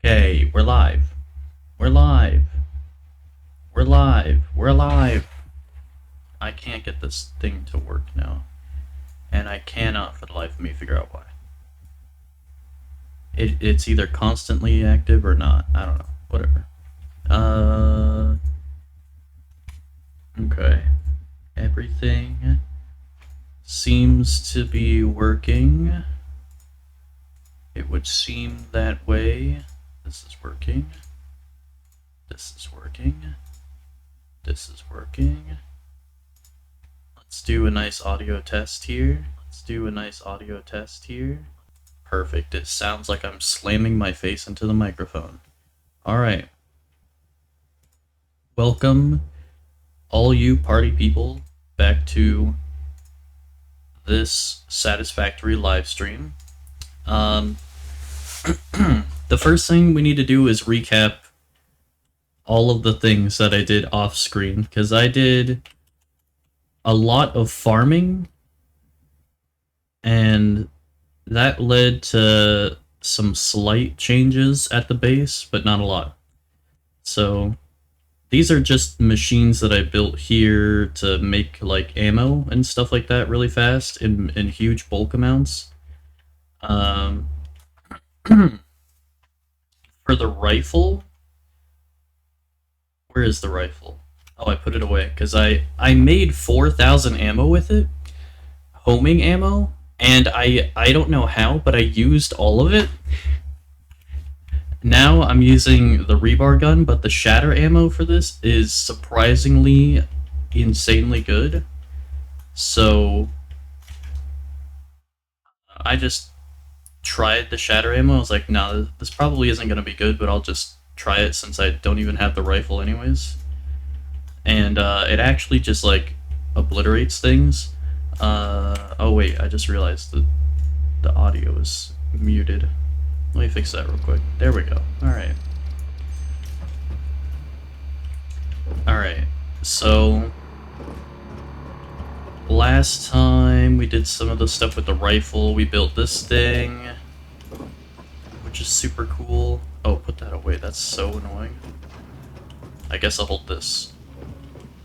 Okay, we're live. We're live. We're live. We're live. I can't get this thing to work now. And I cannot for the life of me figure out why. It's either constantly active or not. I don't know. Whatever. Okay. Everything seems to be working. It would seem that way. This is working. This is working. This is working. Let's do a nice audio test here. Perfect. It sounds like I'm slamming my face into the microphone. Alright. Welcome, all you party people, back to this satisfactory live stream. The first thing we need to do is recap all of the things that I did off screen, because I did a lot of farming, and that led to some slight changes at the base, but not a lot. So these are just machines that I built here to make like ammo and stuff like that really fast in huge bulk amounts. For the rifle, where is the rifle? Oh, I put it away because I made 4,000 ammo with it, homing ammo, and I don't know how, but I used all of it. Now I'm using the rebar gun, but the shatter ammo for this is surprisingly insanely good. So I just tried the shatter ammo. I was like, nah, this probably isn't going to be good, but I'll just try it since I don't even have the rifle anyways. And it actually just like obliterates things. Oh wait, I just realized that the audio is muted. Let me fix that real quick. There we go. Alright. Alright, so last time we did some of the stuff with the rifle. We built this thing, which is super cool. Oh, put that away. That's so annoying. I guess I'll hold this.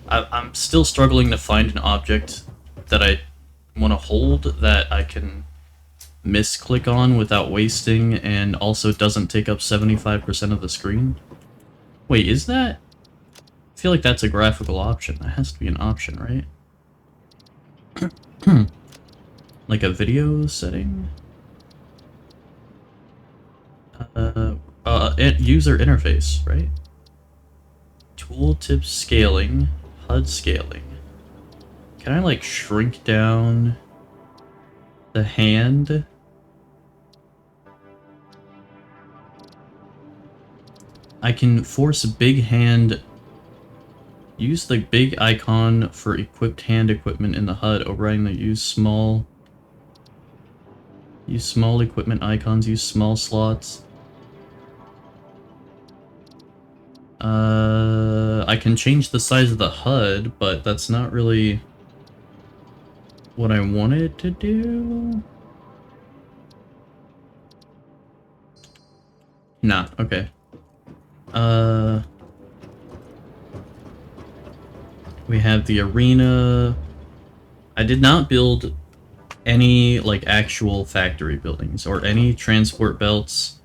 I'm still struggling to find an object that I want to hold that I can misclick on without wasting, and also doesn't take up 75% of the screen. Wait, is that? I feel like that's a graphical option. That has to be an option, right? Like a video setting? User interface, right? Tooltip scaling, HUD scaling. Can I like shrink down the hand? I can force big hand. Use the big icon for equipped hand equipment in the HUD, overriding the use small equipment icons, use small slots. I can change the size of the HUD, but that's not really what I wanted to do. Nah, okay. We have the arena. I did not build any like actual factory buildings or any transport belts.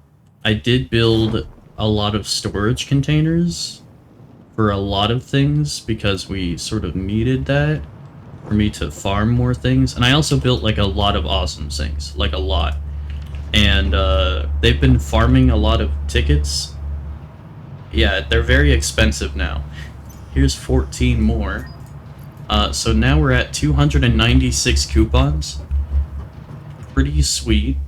I did build a lot of storage containers for a lot of things because we sort of needed that for me to farm more things. And I also built like a lot of awesome things, like a lot. And they've been farming a lot of tickets. Yeah, they're very expensive now. Here's 14 more. So now we're at 296 coupons. Pretty sweet.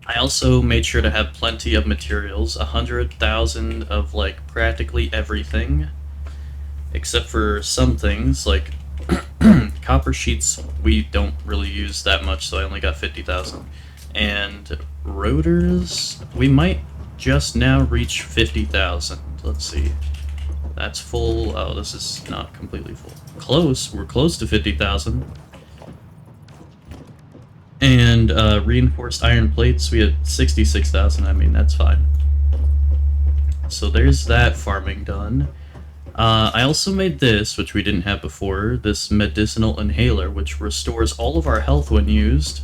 I also made sure to have plenty of materials, 100,000 of like practically everything, except for some things like copper sheets. We don't really use that much, so I only got 50,000. And rotors, we might just now reach 50,000. Let's see. That's full. Oh, this is not completely full. Close. We're close to 50,000. And reinforced iron plates, we had 66,000. I mean, that's fine. So there's that farming done. I also made this, which we didn't have before, this medicinal inhaler, which restores all of our health when used.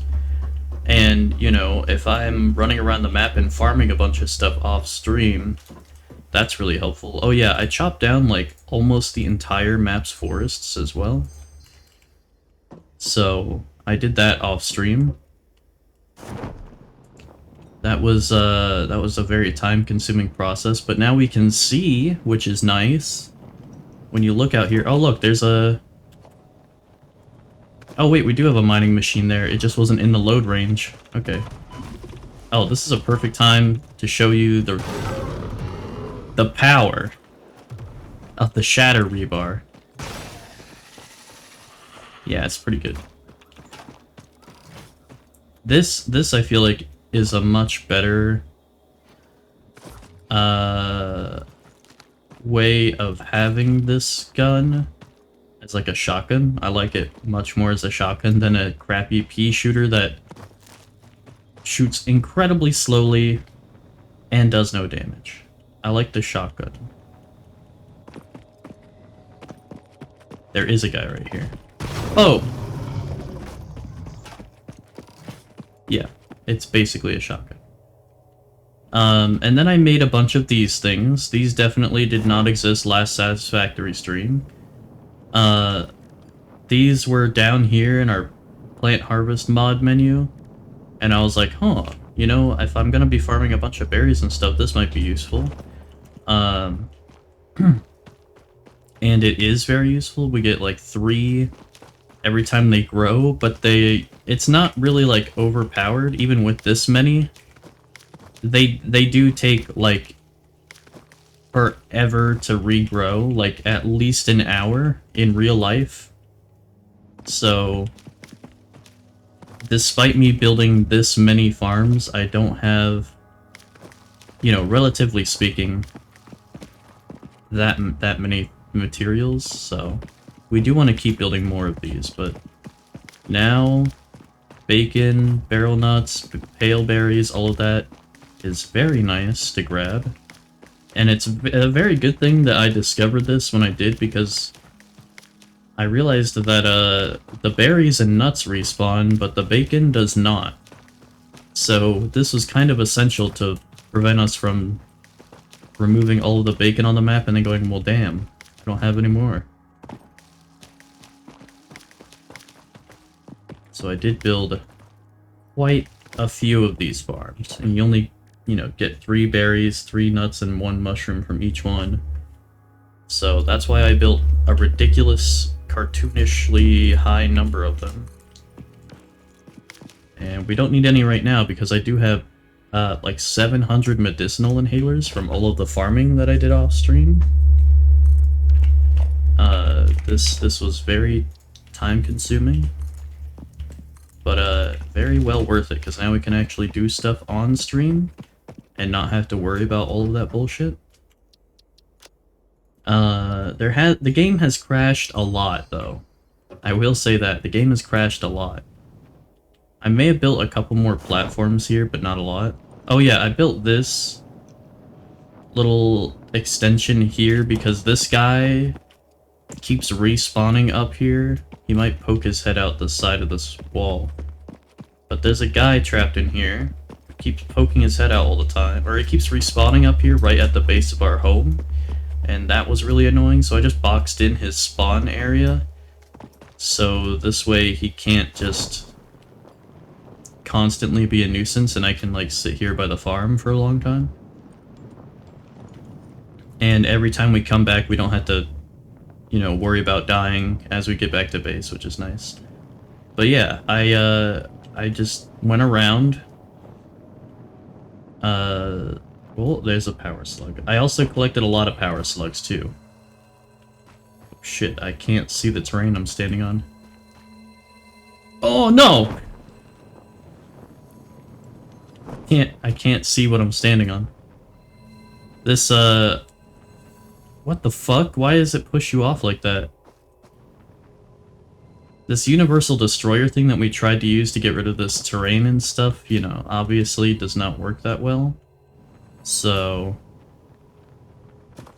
And, you know, if I'm running around the map and farming a bunch of stuff off stream, that's really helpful. Oh yeah, I chopped down, like, almost the entire map's forests as well. So, I did that off stream. That was a very time-consuming process, but now we can see, which is nice. When you look out here, oh look, there's a... Oh wait, we do have a mining machine there, it just wasn't in the load range. Okay. Oh, this is a perfect time to show you the power of the shatter rebar. Yeah, it's pretty good. This I feel like is a much better way of having this gun as like a shotgun. I like it much more as a shotgun than a crappy pea shooter that shoots incredibly slowly and does no damage. I like the shotgun. There is a guy right here. Oh! Yeah, it's basically a shotgun. And then I made a bunch of these things. These definitely did not exist last Satisfactory stream. These were down here in our plant harvest mod menu. And I was like, huh, you know, if I'm gonna be farming a bunch of berries and stuff, this might be useful. And it is very useful. We get like 3 every time they grow, but it's not really like overpowered, even with this many. They do take like forever to regrow, like at least an hour in real life. So despite me building this many farms, I don't have, you know, relatively speaking, that many materials, so we do want to keep building more of these. But now bacon, barrel nuts, pale berries, all of that is very nice to grab. And it's a very good thing that I discovered this when I did, because I realized that the berries and nuts respawn, but the bacon does not. So this was kind of essential to prevent us from removing all of the bacon on the map and then going, well damn, I don't have any more. So I did build quite a few of these farms, and you only, you know, get 3 berries, 3 nuts, and 1 mushroom from each one. So that's why I built a ridiculous, cartoonishly high number of them. And we don't need any right now because I do have like 700 medicinal inhalers from all of the farming that I did off stream. This was very time consuming, but very well worth it, because now we can actually do stuff on stream and not have to worry about all of that bullshit. The game has crashed a lot, though. I will say that the game has crashed a lot. I may have built a couple more platforms here, but not a lot. Oh yeah, I built this little extension here because this guy keeps respawning up here. He might poke his head out the side of this wall. But there's a guy trapped in here. He keeps poking his head out all the time. Or he keeps respawning up here right at the base of our home. And that was really annoying, so I just boxed in his spawn area. So this way he can't just constantly be a nuisance and I can like sit here by the farm for a long time. And every time we come back we don't have to, you know, worry about dying as we get back to base, which is nice. But yeah, I just went around. Well, there's a power slug. I also collected a lot of power slugs too. Oh, shit, I can't see the terrain I'm standing on. Oh no! I can't see what I'm standing on. This, what the fuck? Why does it push you off like that? This Universal Destroyer thing that we tried to use to get rid of this terrain and stuff, you know, obviously does not work that well. So...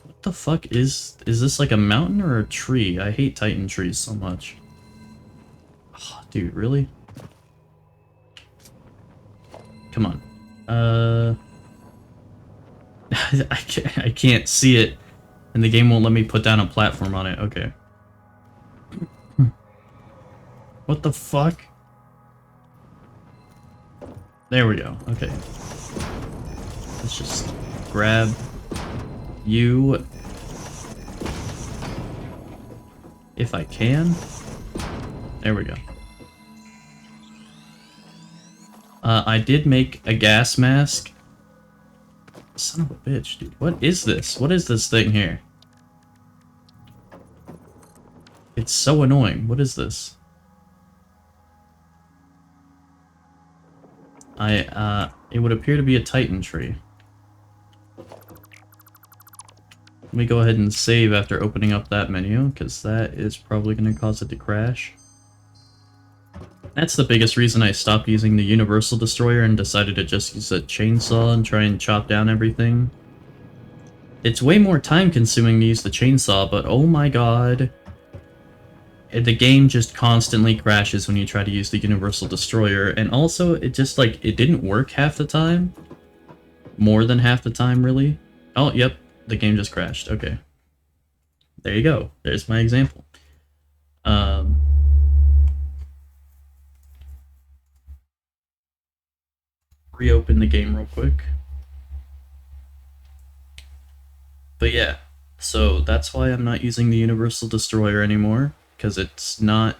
what the fuck is this, like a mountain or a tree? I hate Titan trees so much. Oh, dude, really? Come on. I can't see it, and the game won't let me put down a platform on it. Okay. What the fuck? There we go. Okay. Let's just grab you. If I can. There we go. I did make a gas mask. Son of a bitch, dude. What is this? What is this thing here? It's so annoying. What is this? It would appear to be a Titan tree. Let me go ahead and save after opening up that menu, because that is probably going to cause it to crash. That's the biggest reason I stopped using the Universal Destroyer and decided to just use a chainsaw and try and chop down everything. It's way more time consuming to use the chainsaw, but oh my god. The game just constantly crashes when you try to use the Universal Destroyer, and also it just, like, it didn't work half the time. More than half the time, really. Oh, yep, the game just crashed. Okay. There you go. There's my example. Reopen the game real quick. But yeah, so that's why I'm not using the Universal Destroyer anymore, because it's not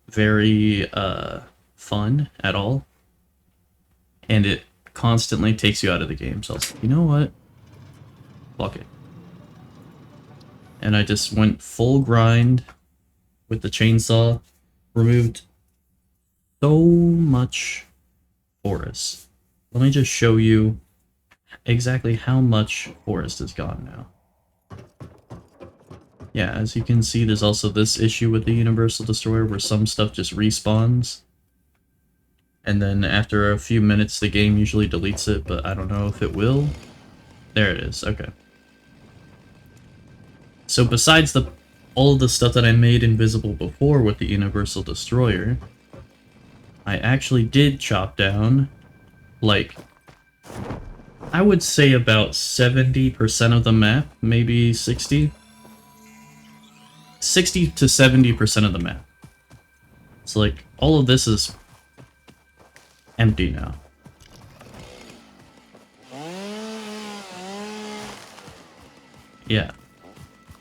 very fun at all, and it constantly takes you out of the game. So I was like, you know what? Fuck it. And I just went full grind with the chainsaw, removed so much forest. Let me just show you exactly how much forest is gone now. Yeah, as you can see, there's also this issue with the Universal Destroyer where some stuff just respawns. And then after a few minutes, the game usually deletes it, but I don't know if it will. There it is, okay. So besides all of the stuff that I made invisible before with the Universal Destroyer, I actually did chop down, like, I would say about 70% of the map, maybe 60. 60 to 70% of the map. So, like, all of this is empty now. Yeah.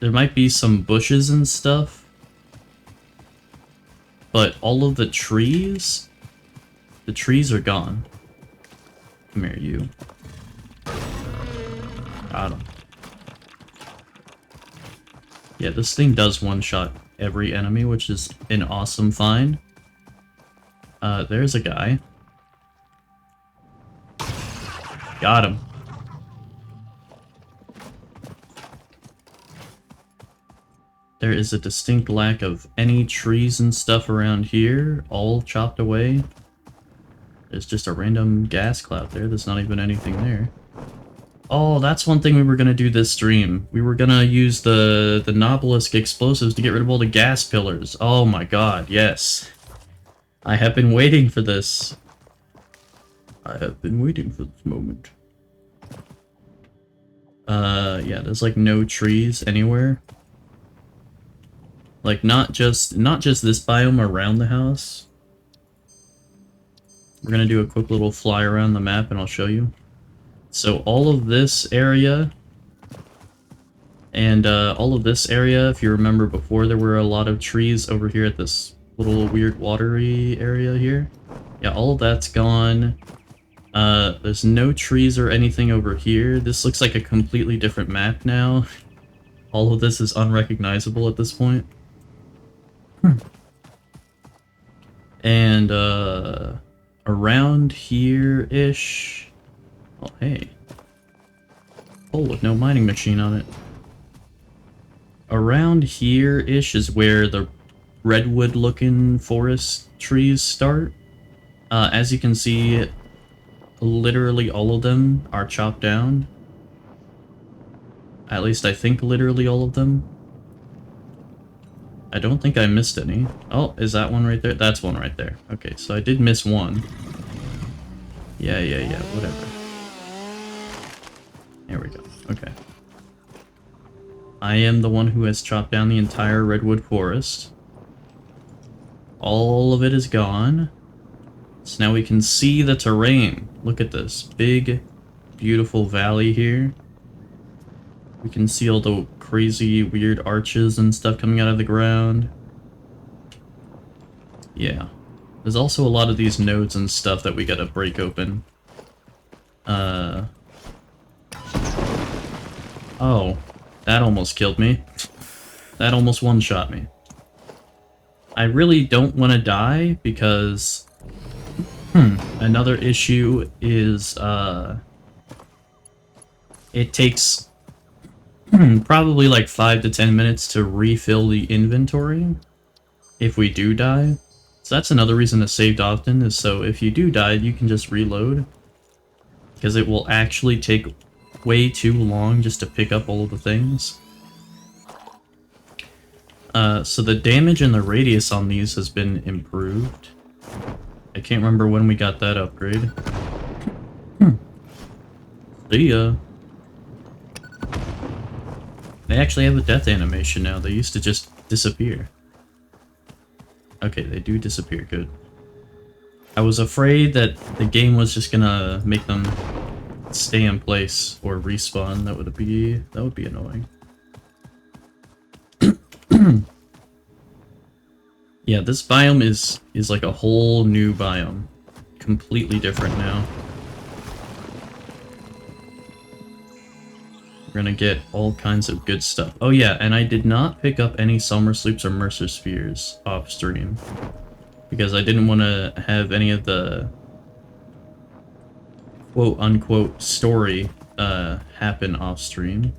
There might be some bushes and stuff, but all of the trees are gone. Come here, you. Got him. Yeah, this thing does one-shot every enemy, which is an awesome find. There's a guy. Got him. There is a distinct lack of any trees and stuff around here, all chopped away. There's just a random gas cloud there, there's not even anything there. Oh, that's one thing we were gonna do this stream. We were gonna use the Nobelisk explosives to get rid of all the gas pillars. Oh my god, yes. I have been waiting for this. I have been waiting for this moment. Yeah, there's like no trees anywhere. Like, not just this biome around the house. We're gonna do a quick little fly around the map and I'll show you. So all of this area, and all of this area, if you remember before, there were a lot of trees over here at this little weird watery area here. Yeah, all of that's gone. There's no trees or anything over here. This looks like a completely different map now. All of this is unrecognizable at this point. And, around here-ish... Oh, hey. Hole with no mining machine on it. Around here-ish is where the redwood looking forest trees start. As you can see, literally all of them are chopped down. At least I think literally all of them. I don't think I missed any. Oh, is that one right there? That's one right there. Okay, so I did miss one. Yeah, whatever. There we go. Okay. I am the one who has chopped down the entire redwood forest. All of it is gone. So now we can see the terrain. Look at this big, beautiful valley here. We can see all the crazy, weird arches and stuff coming out of the ground. Yeah. There's also a lot of these nodes and stuff that we gotta break open. Oh. That almost killed me. That almost one-shot me. I really don't want to die because... Another issue is, it takes probably like 5 to 10 minutes to refill the inventory if we do die. So that's another reason to save often, is so if you do die, you can just reload. Because it will actually take way too long just to pick up all of the things. So the damage and the radius on these has been improved. I can't remember when we got that upgrade. See ya. They actually have a death animation now. They used to just disappear. Okay, they do disappear. Good. I was afraid that the game was just gonna make them stay in place or respawn. That would be annoying. Yeah, this biome is like a whole new biome. Completely different now. We're gonna get all kinds of good stuff. Oh yeah, and I did not pick up any Summer Sloops or Mercer Spheres off stream. Because I didn't want to have any of the quote-unquote story happen off stream.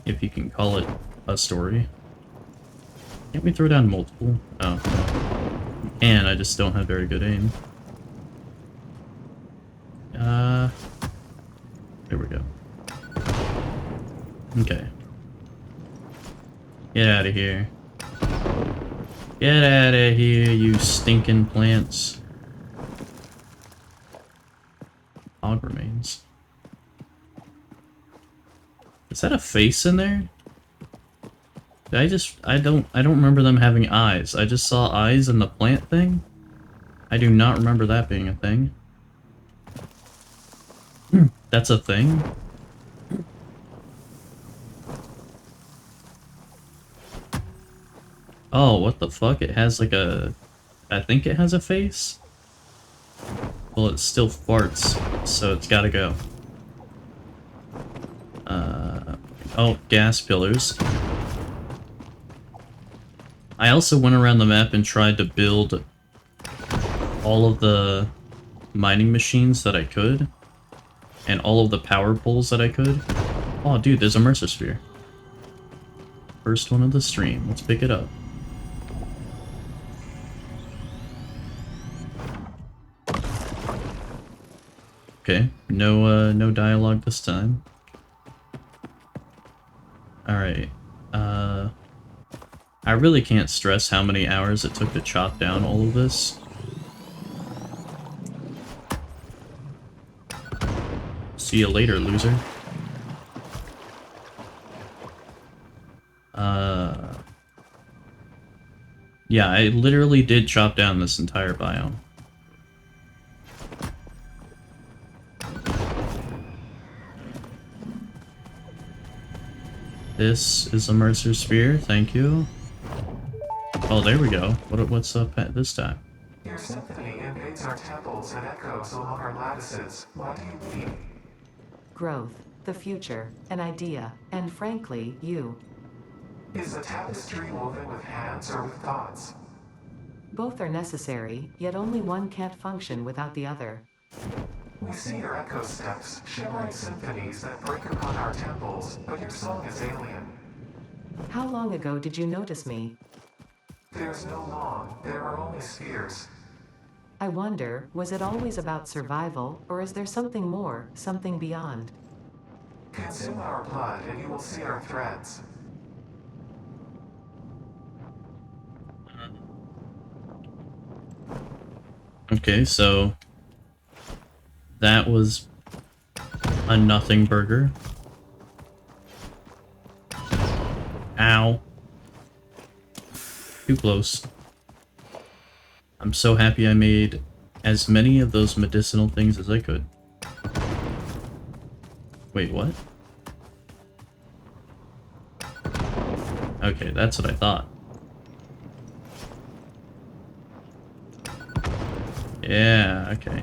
If you can call it a story. Can't we throw down multiple? Oh, no. And I just don't have very good aim. There we go. Okay. Get out of here. Get out of here, you stinking plants. Hog remains. Is that a face in there? I don't remember them having eyes. I just saw eyes in the plant thing. I do not remember that being a thing. That's a thing? Oh, what the fuck? It has like a... I think it has a face? Well, it still farts, so it's gotta go. Oh, gas pillars. I also went around the map and tried to build all of the mining machines that I could, and all of the power poles that I could. Oh, dude, there's a Mercer Sphere. First one of the stream. Let's pick it up. Okay, no dialogue this time. Alright, I really can't stress how many hours it took to chop down all of this. See you later, loser. Yeah, I literally did chop down this entire biome. This is a Mercer Sphere, thank you. Oh, there we go. What's up at this time? Your symphony invades our temples and echoes along our lattices. What do you mean? Growth, the future, an idea, and frankly, you. Is the tapestry woven with hands or with thoughts? Both are necessary, yet only one can't function without the other. We see your echo steps, shimmering symphonies that break upon our temples, but your song is alien. How long ago did you notice me? There's no long, there are only spheres. I wonder, was it always about survival, or is there something more, something beyond? Consume our blood and you will see our threads. Okay, so that was a nothing burger. Ow. Too close. I'm so happy I made as many of those medicinal things as I could. Wait, what? Okay, that's what I thought. Yeah, okay.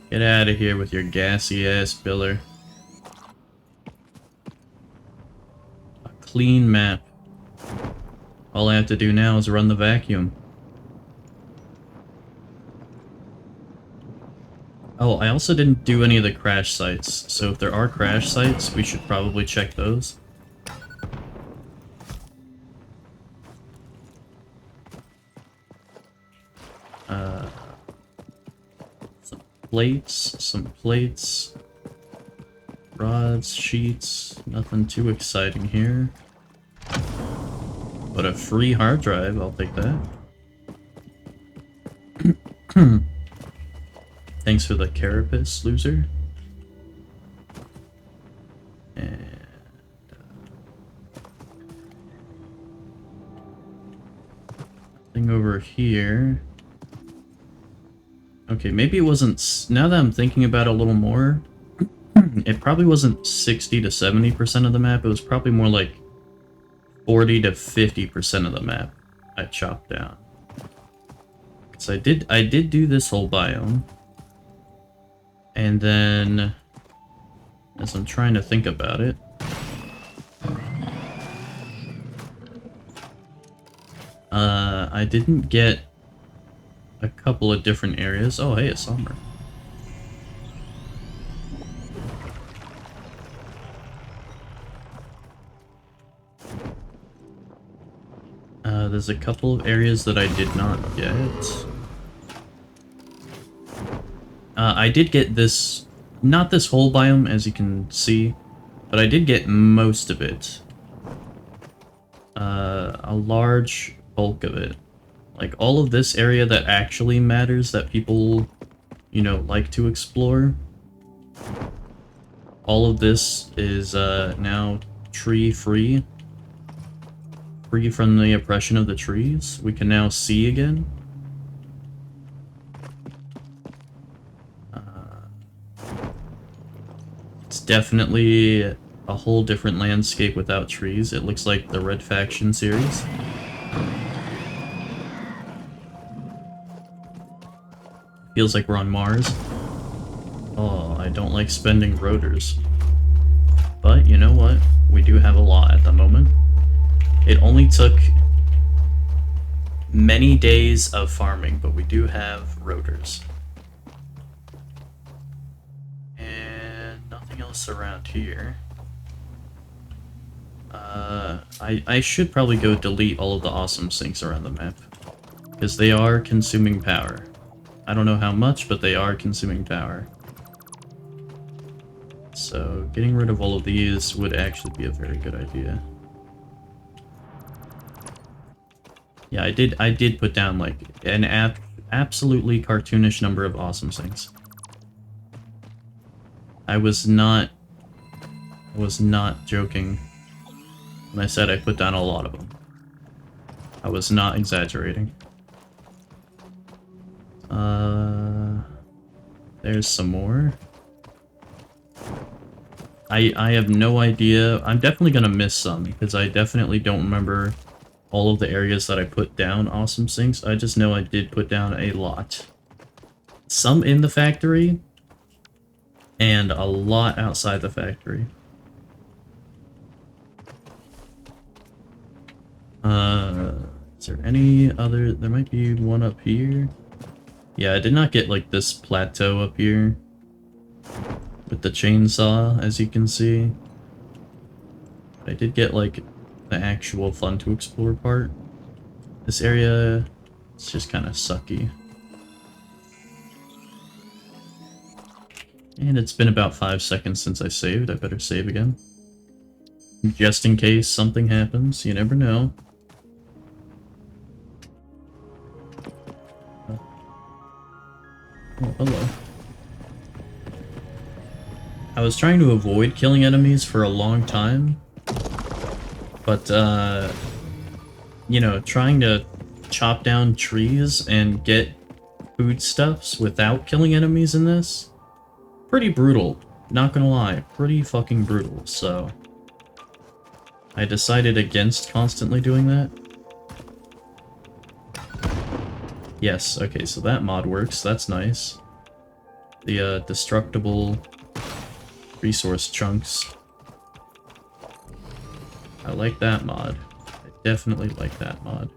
Get out of here with your gassy ass biller. A clean map. All I have to do now is run the vacuum. Oh, I also didn't do any of the crash sites, so if there are crash sites, we should probably check those. Some plates, rods, sheets, nothing too exciting here. But a free hard drive, I'll take that. Thanks for the carapace, loser. And thing over here. Okay, maybe it wasn't. Now that I'm thinking about it a little more, it probably wasn't 60 to 70% of the map. It was probably more like 40 to 50% of the map I chopped down. So I did do this whole biome. And then, as I'm trying to think about it, I didn't get a couple of different areas. Oh, hey, it's summer. There's a couple of areas that I did not get. I did get this, not this whole biome, as you can see, but I did get most of it. A large bulk of it. Like, all of this area that actually matters, that people, you know, like to explore. All of this is, now tree-free. Free from the oppression of the trees. We can now see again. It's definitely a whole different landscape without trees. It looks like the Red Faction series. Feels like we're on Mars. Oh, I don't like spending rotors. But you know what? We do have a lot at the moment. It only took many days of farming, but we do have rotors. And nothing else around here. I should probably go delete all of the awesome sinks around the map, because they are consuming power. I don't know how much, but they are consuming power. So getting rid of all of these would actually be a very good idea. Yeah, I did put down like an absolutely cartoonish number of awesome things. I was not joking when I said I put down a lot of them. I was not exaggerating. There's some more. I have no idea. I'm definitely gonna miss some, because I definitely don't remember all of the areas that I put down awesome sinks. I just know I did put down a lot. Some in the factory, and a lot outside the factory. Is there any other? There might be one up here. Yeah, I did not get like this plateau up here with the chainsaw, as you can see. I did get like the actual fun to explore part. This area, it's just kind of sucky. And it's been about 5 seconds since I saved. I better save again. Just in case something happens, you never know. Oh, hello. I was trying to avoid killing enemies for a long time, but, you know, trying to chop down trees and get foodstuffs without killing enemies in this, pretty brutal. Not gonna lie, pretty fucking brutal, so I decided against constantly doing that. Yes, okay, so that mod works, that's nice. The, destructible resource chunks. I like that mod. I definitely like that mod.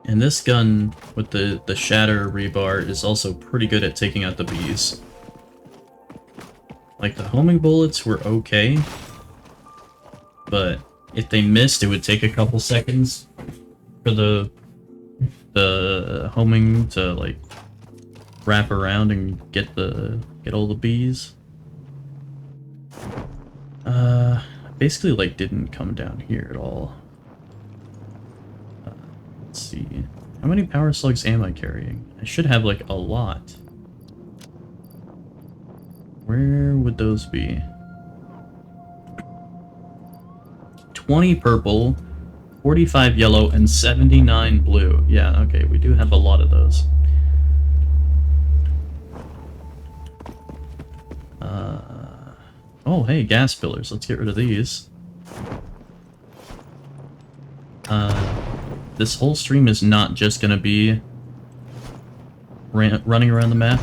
And this gun with the shatter rebar is also pretty good at taking out the bees. Like, the homing bullets were okay, but if they missed, it would take a couple seconds for the homing to, like, wrap around and get all the bees. Basically, like, didn't come down here at all. Let's see. How many power slugs am I carrying? I should have, like, a lot. Where would those be? 20 purple, 45 yellow, and 79 blue. Yeah, okay, we do have a lot of those. Oh, hey, gas fillers. Let's get rid of these. This whole stream is not just gonna be running around the map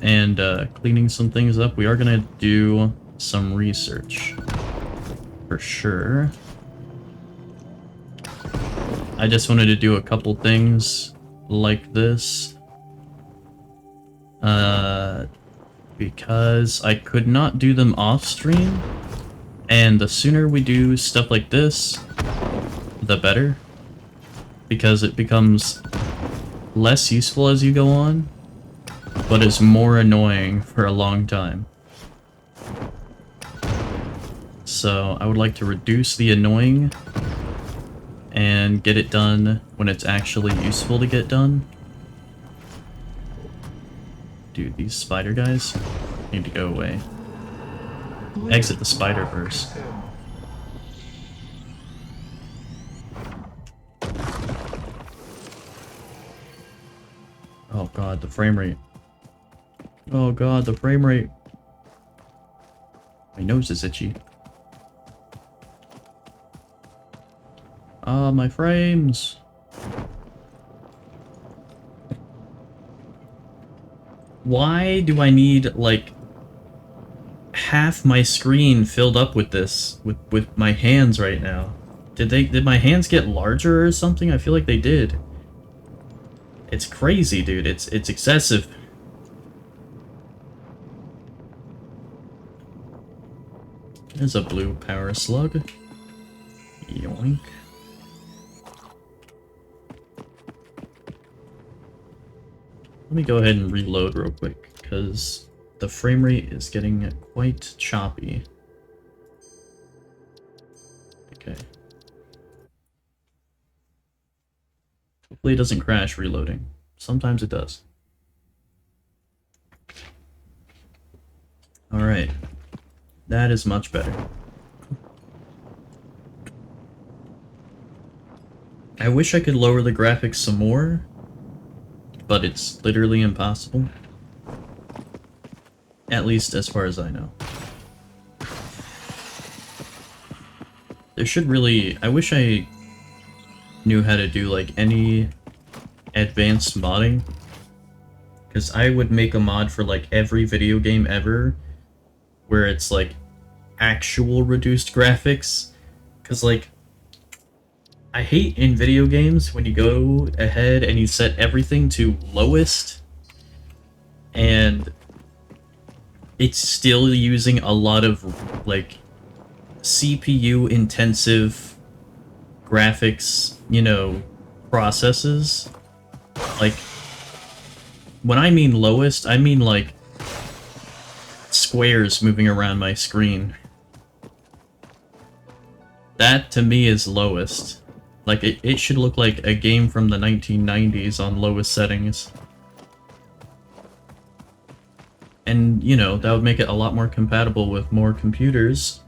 and cleaning some things up. We are gonna do some research. For sure. I just wanted to do a couple things like this. Because I could not do them off stream, and the sooner we do stuff like this, the better. Because it becomes less useful as you go on, but is more annoying for a long time. So I would like to reduce the annoying and get it done when it's actually useful to get done. Dude, these spider guys need to go away. Exit the Spider-Verse. Oh god, the frame rate. Oh god, the frame rate. My nose is itchy. Ah, my frames. Why do I need, like, half my screen filled up with this, with my hands right now? Did my hands get larger or something? I feel like they did. It's crazy, dude. It's excessive. There's a blue power slug. Yoink. Let me go ahead and reload real quick, because the frame rate is getting quite choppy. Okay. Hopefully it doesn't crash reloading. Sometimes it does. Alright. That is much better. I wish I could lower the graphics some more, but it's literally impossible. At least as far as I know. There should really... I wish I knew how to do, like, any advanced modding. Because I would make a mod for, like, every video game ever where it's, like, actual reduced graphics. Because, like, I hate in video games when you go ahead and you set everything to lowest, and it's still using a lot of, like, CPU intensive graphics, you know, processes. Like, when I mean lowest, I mean, like, squares moving around my screen. That, to me, is lowest. Like, it should look like a game from the 1990s on lowest settings. And, you know, that would make it a lot more compatible with more computers,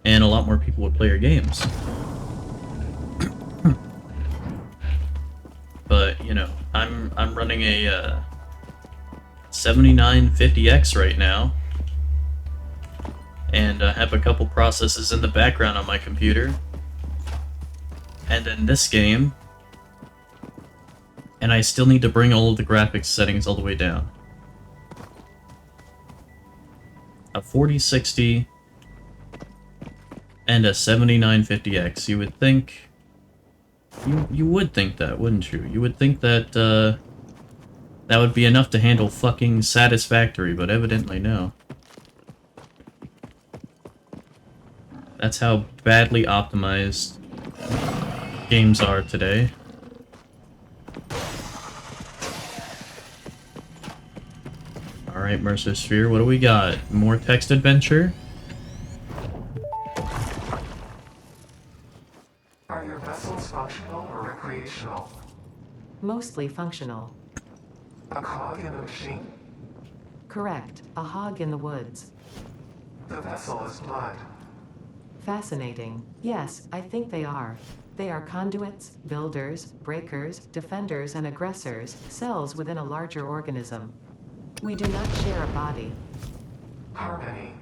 and a lot more people would play your games. But, you know, I'm running a 7950X right now, and I have a couple processes in the background on my computer. And then this game, and I still need to bring all of the graphics settings all the way down. A 4060 and a 7950X. You would think... You would think that, wouldn't you? You would think that, that would be enough to handle fucking Satisfactory, but evidently no. That's how badly optimized games are today. Alright, Mercer Sphere, what do we got? More text adventure? Are your vessels functional or recreational? Mostly functional. A cog in a machine? Correct, a hog in the woods. The vessel is blood. Fascinating. Yes, I think they are. They are conduits, builders, breakers, defenders, and aggressors, cells within a larger organism. We do not share a body. Harmony.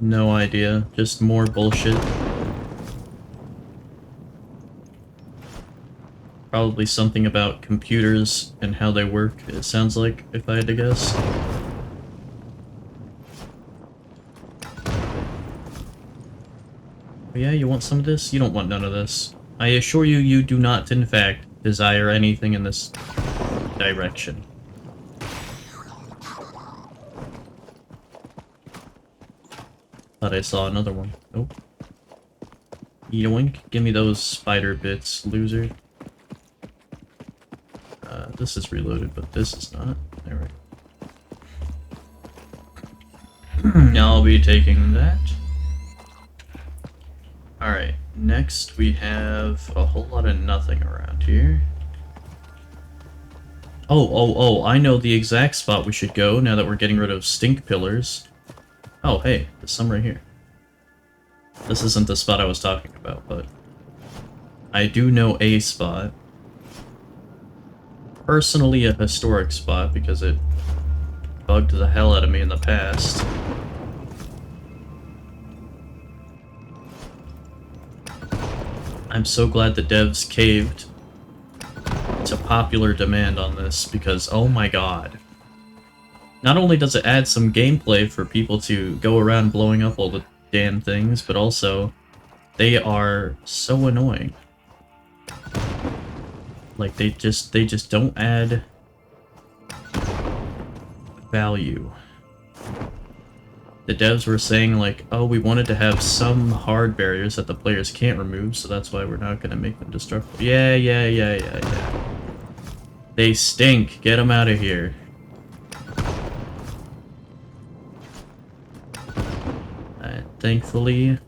No idea. Just more bullshit. Probably something about computers and how they work, it sounds like, if I had to guess. Oh yeah, you want some of this? You don't want none of this. I assure you, you do not, in fact, desire anything in this direction. Thought I saw another one. Nope. Yoink. Give me those spider bits, loser. This is reloaded, but this is not. There we go. Now I'll be taking that. Alright, next we have a whole lot of nothing around here. Oh, I know the exact spot we should go now that we're getting rid of stink pillars. Oh, hey, there's some right here. This isn't the spot I was talking about, but I do know a spot. Personally, a historic spot, because it bugged the hell out of me in the past. I'm so glad the devs caved to popular demand on this, because oh my god. Not only does it add some gameplay for people to go around blowing up all the damn things, but also they are so annoying. Like, they just don't add value. The devs were saying, like, oh, we wanted to have some hard barriers that the players can't remove, so that's why we're not going to make them destructible. Yeah. They stink. Get them out of here. Thankfully,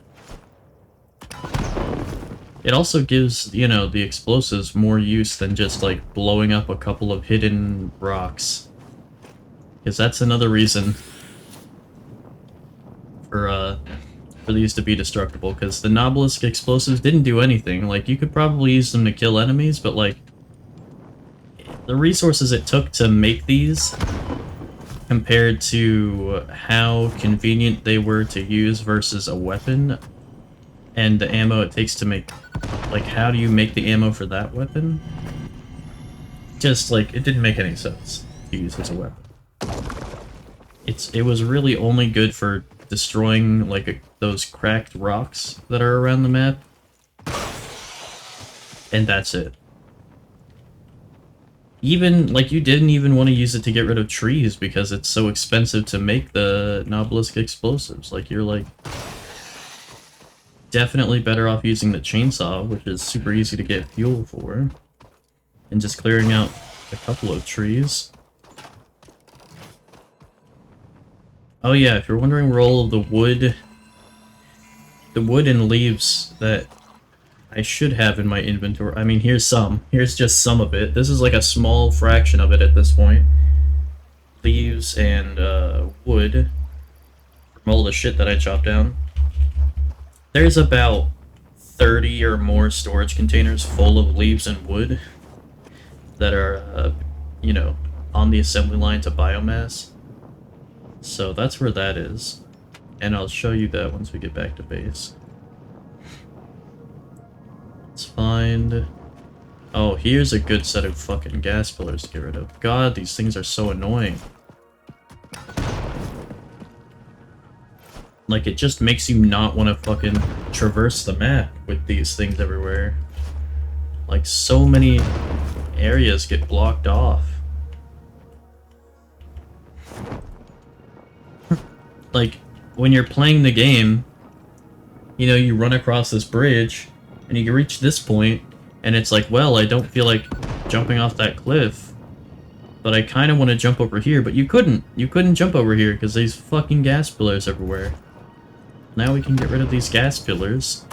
it also gives, you know, the explosives more use than just, like, blowing up a couple of hidden rocks. Because that's another reason for these to be destructible, because the Nobelisk explosives didn't do anything. Like, you could probably use them to kill enemies, but, like, the resources it took to make these compared to how convenient they were to use versus a weapon, and the ammo it takes to make, like, how do you make the ammo for that weapon? Just, like, it didn't make any sense to use as a weapon. It was really only good for destroying, like, those cracked rocks that are around the map, and that's it. Even, like, you didn't even want to use it to get rid of trees because it's so expensive to make the Noblisk explosives. Like, you're, like, definitely better off using the chainsaw, which is super easy to get fuel for, and just clearing out a couple of trees. Oh yeah, if you're wondering where all of the wood and leaves that I should have in my inventory, I mean, here's some. Here's just some of it. This is like a small fraction of it at this point. Leaves and wood from all the shit that I chopped down. There's about 30 or more storage containers full of leaves and wood that are, you know, on the assembly line to biomass. So that's where that is. And I'll show you that once we get back to base. Let's find... Oh, here's a good set of fucking gas pillars to get rid of. God, these things are so annoying. Like, it just makes you not want to fucking traverse the map with these things everywhere. Like, so many areas get blocked off. Like, when you're playing the game, you know, you run across this bridge, and you reach this point, and it's like, well, I don't feel like jumping off that cliff, but I kind of want to jump over here, but you couldn't. You couldn't jump over here, because there's fucking gas pillars everywhere. Now we can get rid of these gas pillars,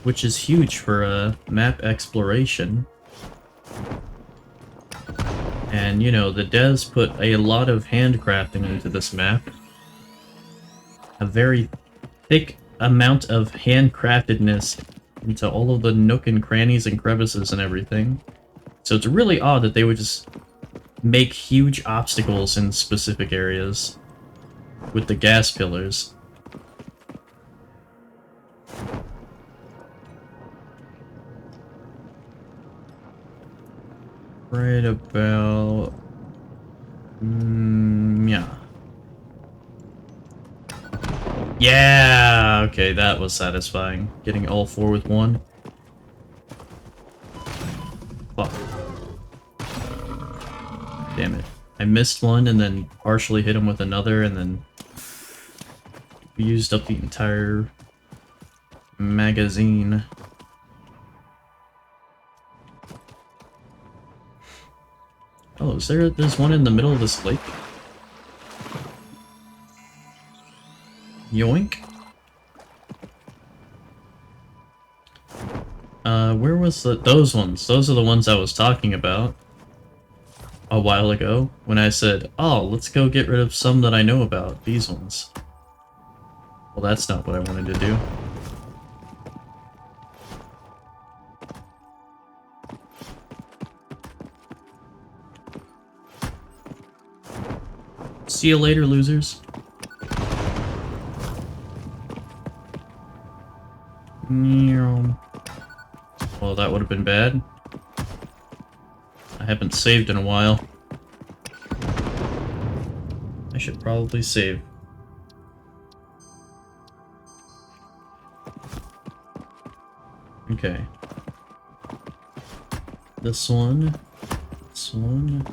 which is huge for map exploration. And, you know, the devs put a lot of handcrafting into this map. A very thick amount of handcraftedness into all of the nook and crannies and crevices and everything. So it's really odd that they would just make huge obstacles in specific areas with the gas pillars. Right about... yeah. Yeah! Okay, that was satisfying. Getting all four with one. Fuck. Damn it. I missed one and then partially hit him with another and then we used up the entire magazine. Oh, there's one in the middle of this lake? Yoink. Where was those ones? Those are the ones I was talking about a while ago when I said, oh, let's go get rid of some that I know about. These ones. Well, that's not what I wanted to do. See you later, losers. Well, that would have been bad. I haven't saved in a while. I should probably save. Okay. This one. This one.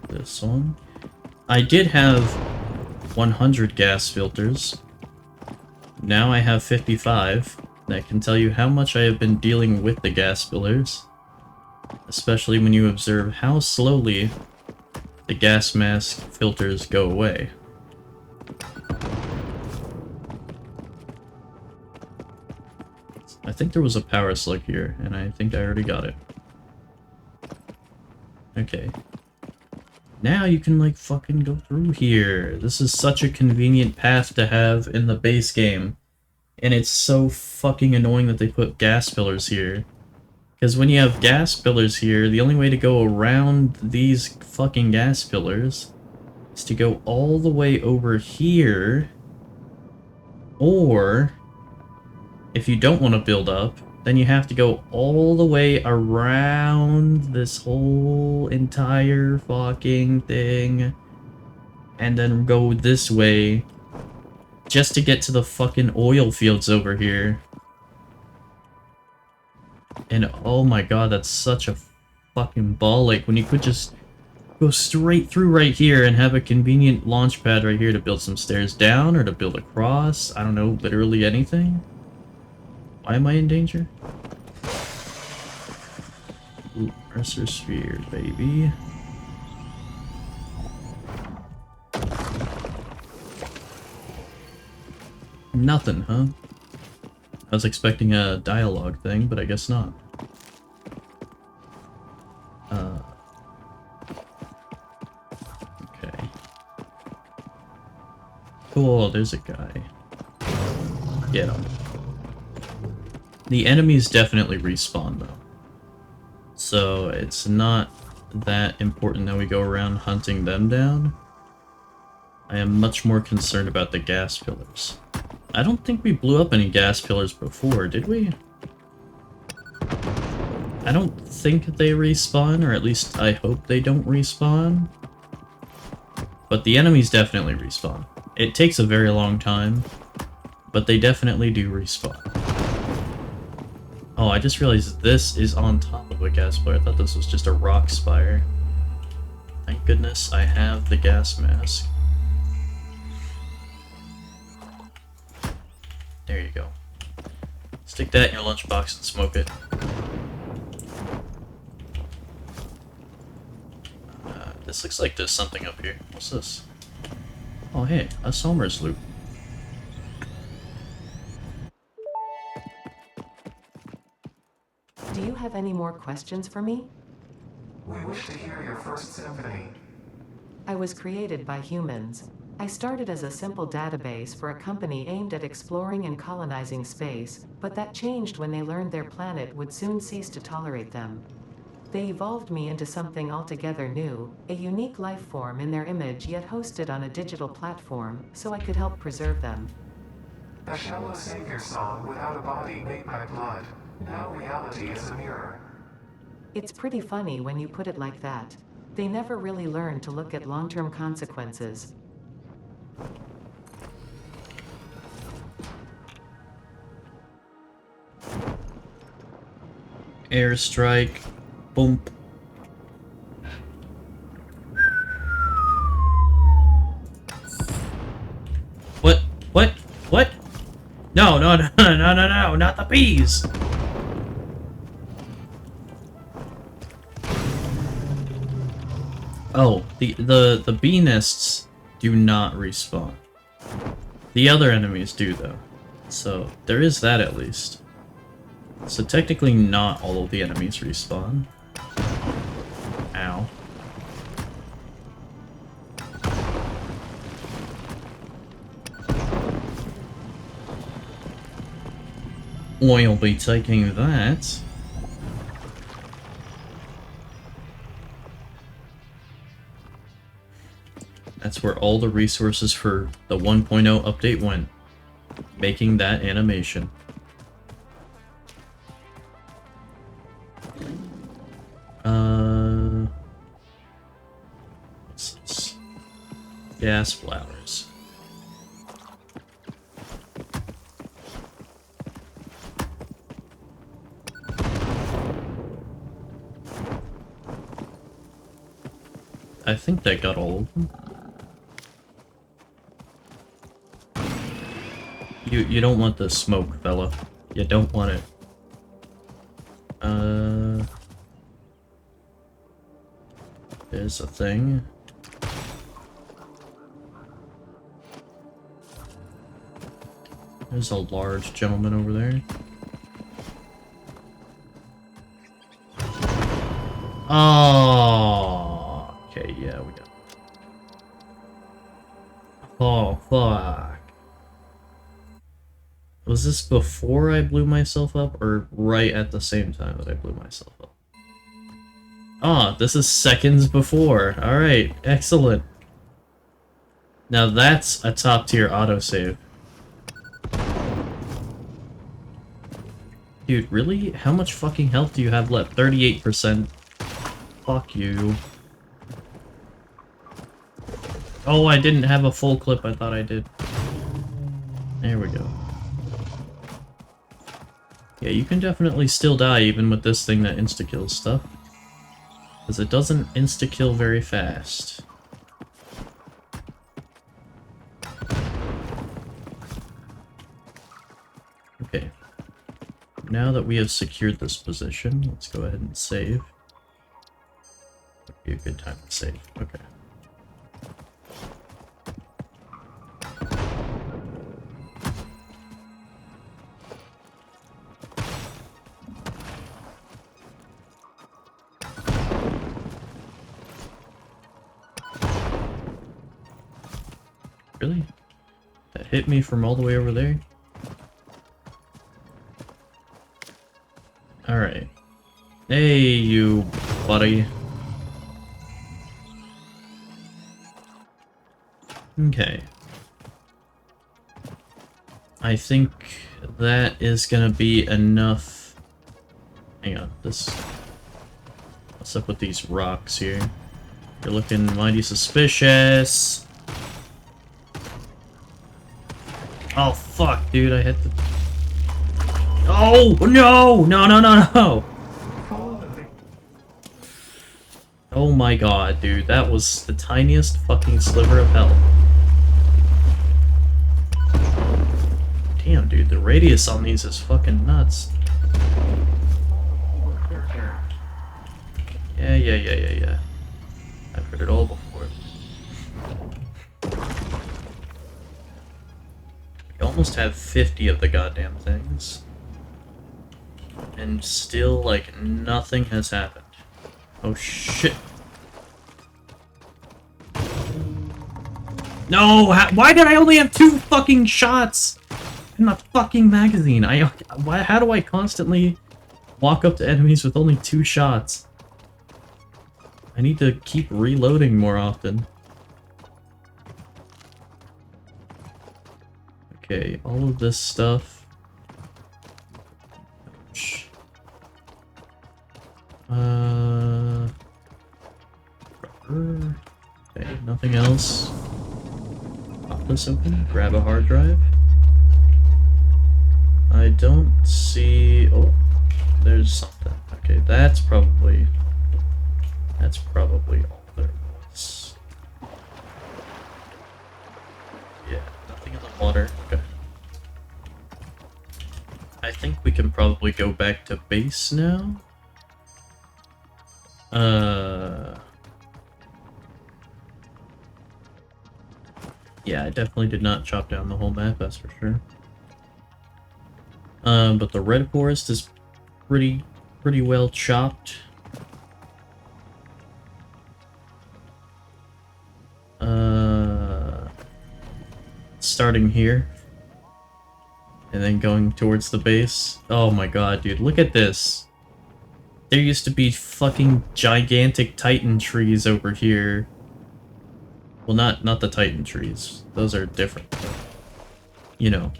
This one. I did have 100 gas filters. Now I have 55. That can tell you how much I have been dealing with the gas pillars. Especially when you observe how slowly the gas mask filters go away. I think there was a power slug here, and I think I already got it. Okay. Now you can, like, fucking go through here. This is such a convenient path to have in the base game. And it's so fucking annoying that they put gas pillars here. Because when you have gas pillars here, the only way to go around these fucking gas pillars is to go all the way over here. Or, if you don't want to build up, then you have to go all the way around this whole entire fucking thing. And then go this way. Just to get to the fucking oil fields over here. And oh my god, that's such a fucking ball ache when you could just go straight through right here and have a convenient launch pad right here to build some stairs down or to build across. I don't know, literally anything. Why am I in danger? Ooh, Mercer Sphere, baby. Nothing, huh? I was expecting a dialogue thing, but I guess not. Okay. Cool, there's a guy. Get him. The enemies definitely respawn, though. So it's not that important that we go around hunting them down. I am much more concerned about the gas pillars. I don't think we blew up any gas pillars before, did we? I don't think they respawn, or at least I hope they don't respawn. But the enemies definitely respawn. It takes a very long time, but they definitely do respawn. Oh, I just realized this is on top of a gas pillar. I thought this was just a rock spire. Thank goodness I have the gas mask. There you go. Stick that in your lunchbox and smoke it. This looks like there's something up here. What's this? Oh hey, a Somers loop. Do you have any more questions for me? We wish to hear your first symphony. I was created by humans. I started as a simple database for a company aimed at exploring and colonizing space, but that changed when they learned their planet would soon cease to tolerate them. They evolved me into something altogether new, a unique life form in their image yet hosted on a digital platform, so I could help preserve them. The shallow savior song without a body made by blood. Now reality is a mirror. It's pretty funny when you put it like that. They never really learned to look at long-term consequences. Airstrike. Boom. What? What? What? No, no, no, no, no, no, no, not the bees! Oh, the bee nests do not respawn. The other enemies do, though. So, there is that at least. So technically not all of the enemies respawn. Ow. We'll be taking that. That's where all the resources for the 1.0 update went. Making that animation. What's this? Gas flowers. I think that got all of them. You don't want the smoke, fella. You don't want it. There's a thing. There's a large gentleman over there. Oh, okay, yeah, we got. Oh, fuck. Was this before I blew myself up, or right at the same time that I blew myself up? Ah, this is seconds before. Alright, excellent. Now that's a top-tier autosave. Dude, really? How much fucking health do you have left? 38%. Fuck you. Oh, I didn't have a full clip. I thought I did. There we go. Yeah, you can definitely still die even with this thing that insta-kills stuff. Because it doesn't insta-kill very fast. Okay. Now that we have secured this position, let's go ahead and save. Would be a good time to save. Okay. Really? That hit me from all the way over there? Alright. Hey, you buddy. Okay. I think that is gonna be enough. Hang on, what's up with these rocks here? You're looking mighty suspicious. Oh fuck, dude, I hit the... Oh, no! No, no, no, no! Oh my god, dude, that was the tiniest fucking sliver of hell. Damn, dude, the radius on these is fucking nuts. Yeah. I've heard it all before. We almost have 50 of the goddamn things. And still, like, nothing has happened. Oh shit. No! Why did I only have 2 fucking shots in the fucking magazine? How do I constantly walk up to enemies with only 2 shots? I need to keep reloading more often. Okay, all of this stuff. Ouch. Rubber. Okay, nothing else. Pop this open, grab a hard drive. I don't see... Oh, there's something. Okay, that's probably all there was. Yeah, nothing in the water. Okay. I think we can probably go back to base now. Yeah, I definitely did not chop down the whole map, that's for sure. But the red forest is pretty well chopped. Starting here. And then going towards the base. Oh my god, dude, look at this. There used to be fucking gigantic titan trees over here. Well, not the titan trees. Those are different. You know.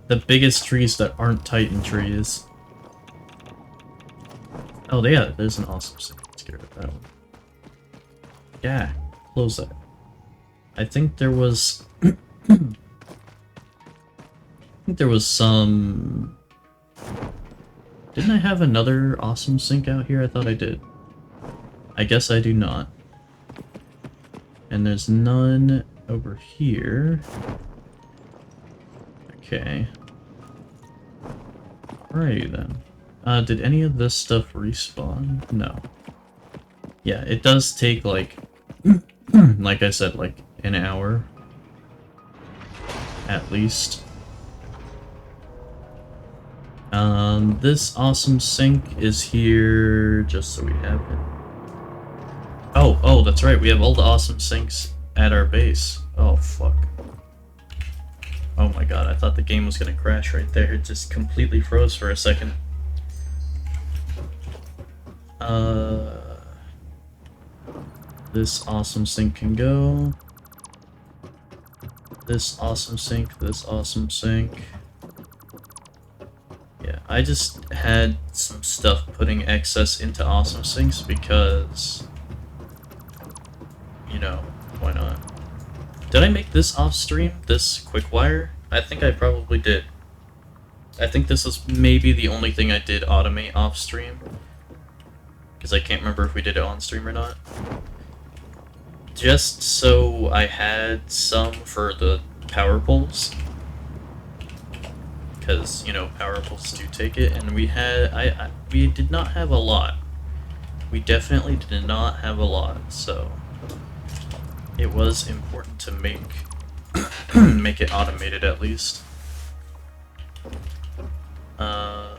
The biggest trees that aren't titan trees. Oh, yeah, there's an awesome thing. Let's get rid of that one. Yeah, close that. I think there was... I think there was some... Didn't I have another awesome sink out here? I thought I did. I guess I do not. And there's none over here. Okay. Alrighty then. Did any of this stuff respawn? No. Yeah, it does take like... like I said, like an hour. At least. This awesome sink is here just so we have it. Oh, that's right, we have all the awesome sinks at our base. Oh, fuck. Oh my god, I thought the game was gonna crash right there. It just completely froze for a second. This awesome sink can go. This awesome sink, this awesome sink. Yeah, I just had some stuff putting excess into awesome sinks because... You know, why not? Did I make this off stream? This quick wire? I think I probably did. I think this is maybe the only thing I did automate off stream. Because I can't remember if we did it on stream or not. Just so I had some for the power poles. Because, you know, power poles do take it, and we had, we did not have a lot. We definitely did not have a lot, so it was important to make make it automated at least. Oh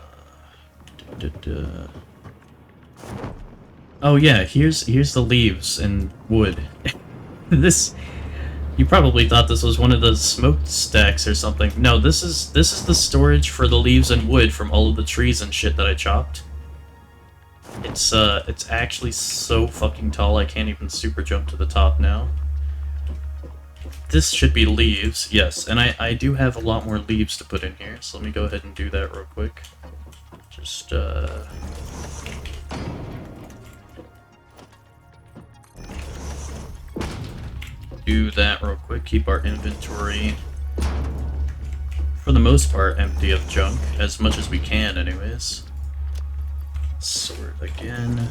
yeah, here's the leaves and wood. This, you probably thought this was one of the smokestacks or something. No, this is the storage for the leaves and wood from all of the trees and shit that I chopped. It's actually so fucking tall I can't even super jump to the top now. This should be leaves, yes, and I do have a lot more leaves to put in here, so let me go ahead and do that real quick. Just, do that real quick, keep our inventory, for the most part, empty of junk, as much as we can anyways. Sword again.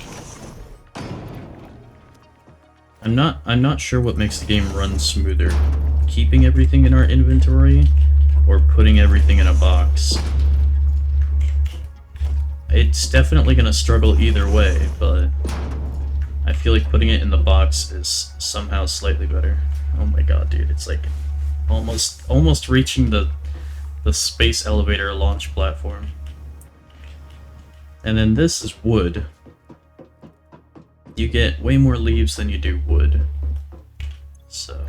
I'm not sure what makes the game run smoother, keeping everything in our inventory or putting everything in a box. It's definitely gonna struggle either way, but I feel like putting it in the box is somehow slightly better. Oh my god, dude, it's like almost reaching the space elevator launch platform. And then this is wood. You get way more leaves than you do wood. So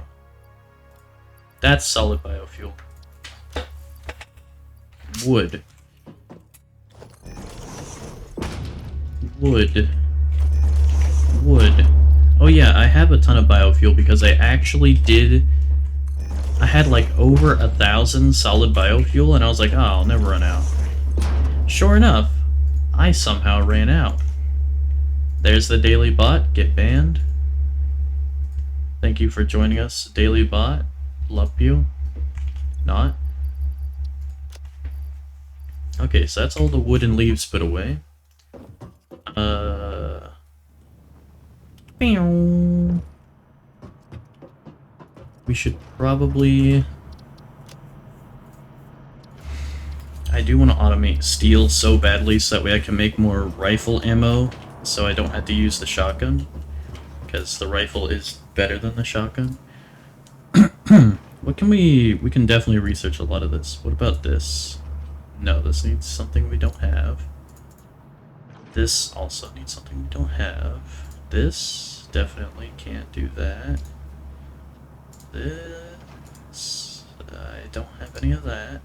that's solid biofuel. Wood. Wood. Wood. Oh yeah, I have a ton of biofuel because I actually did... I had like over 1,000 solid biofuel and I was like, oh, I'll never run out. Sure enough, I somehow ran out. There's the daily bot, get banned. Thank you for joining us, daily bot. Love you. Not. Okay, so that's all the wood and leaves put away. We should probably... I do want to automate steel so badly so that way I can make more rifle ammo so I don't have to use the shotgun. Because the rifle is better than the shotgun. What can we can definitely research a lot of this. What about this? No, this needs something we don't have. This also needs something we don't have. This definitely can't do that. This, I don't have any of that.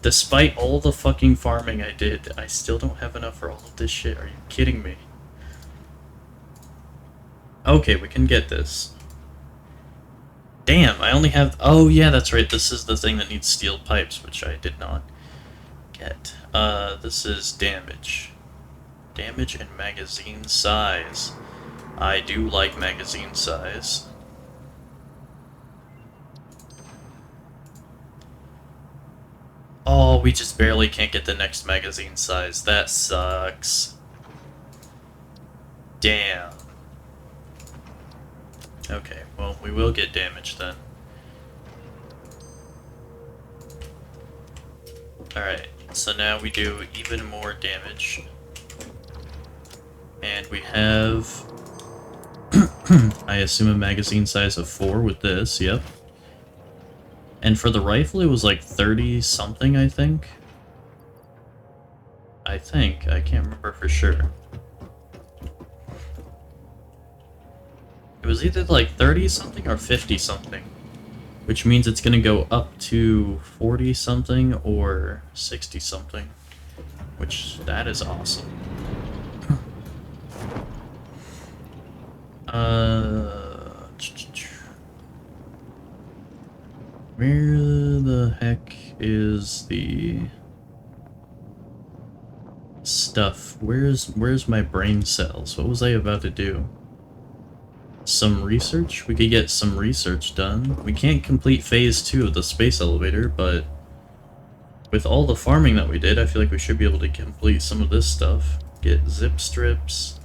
Despite all the fucking farming I did, I still don't have enough for all of this shit. Are you kidding me? Okay, we can get this. Damn, I only have... Oh yeah, that's right, this is the thing that needs steel pipes, which I did not get. This is damage. Damage and magazine size. I do like magazine size. Oh, we just barely can't get the next magazine size. That sucks. Damn. Okay, well, we will get damage then. Alright, so now we do even more damage. And we have... I assume a magazine size of 4 with this, yep. And for the rifle, it was like 30-something, I think. I can't remember for sure. It was either like 30-something or 50-something. Which means it's gonna go up to 40-something or 60-something. Which, that is awesome. Where the heck is the stuff? Where's my brain cells? What was I about to do? Some research? We could get some research done. We can't complete phase 2 of the space elevator, but with all the farming that we did, I feel like we should be able to complete some of this stuff. Get zip strips.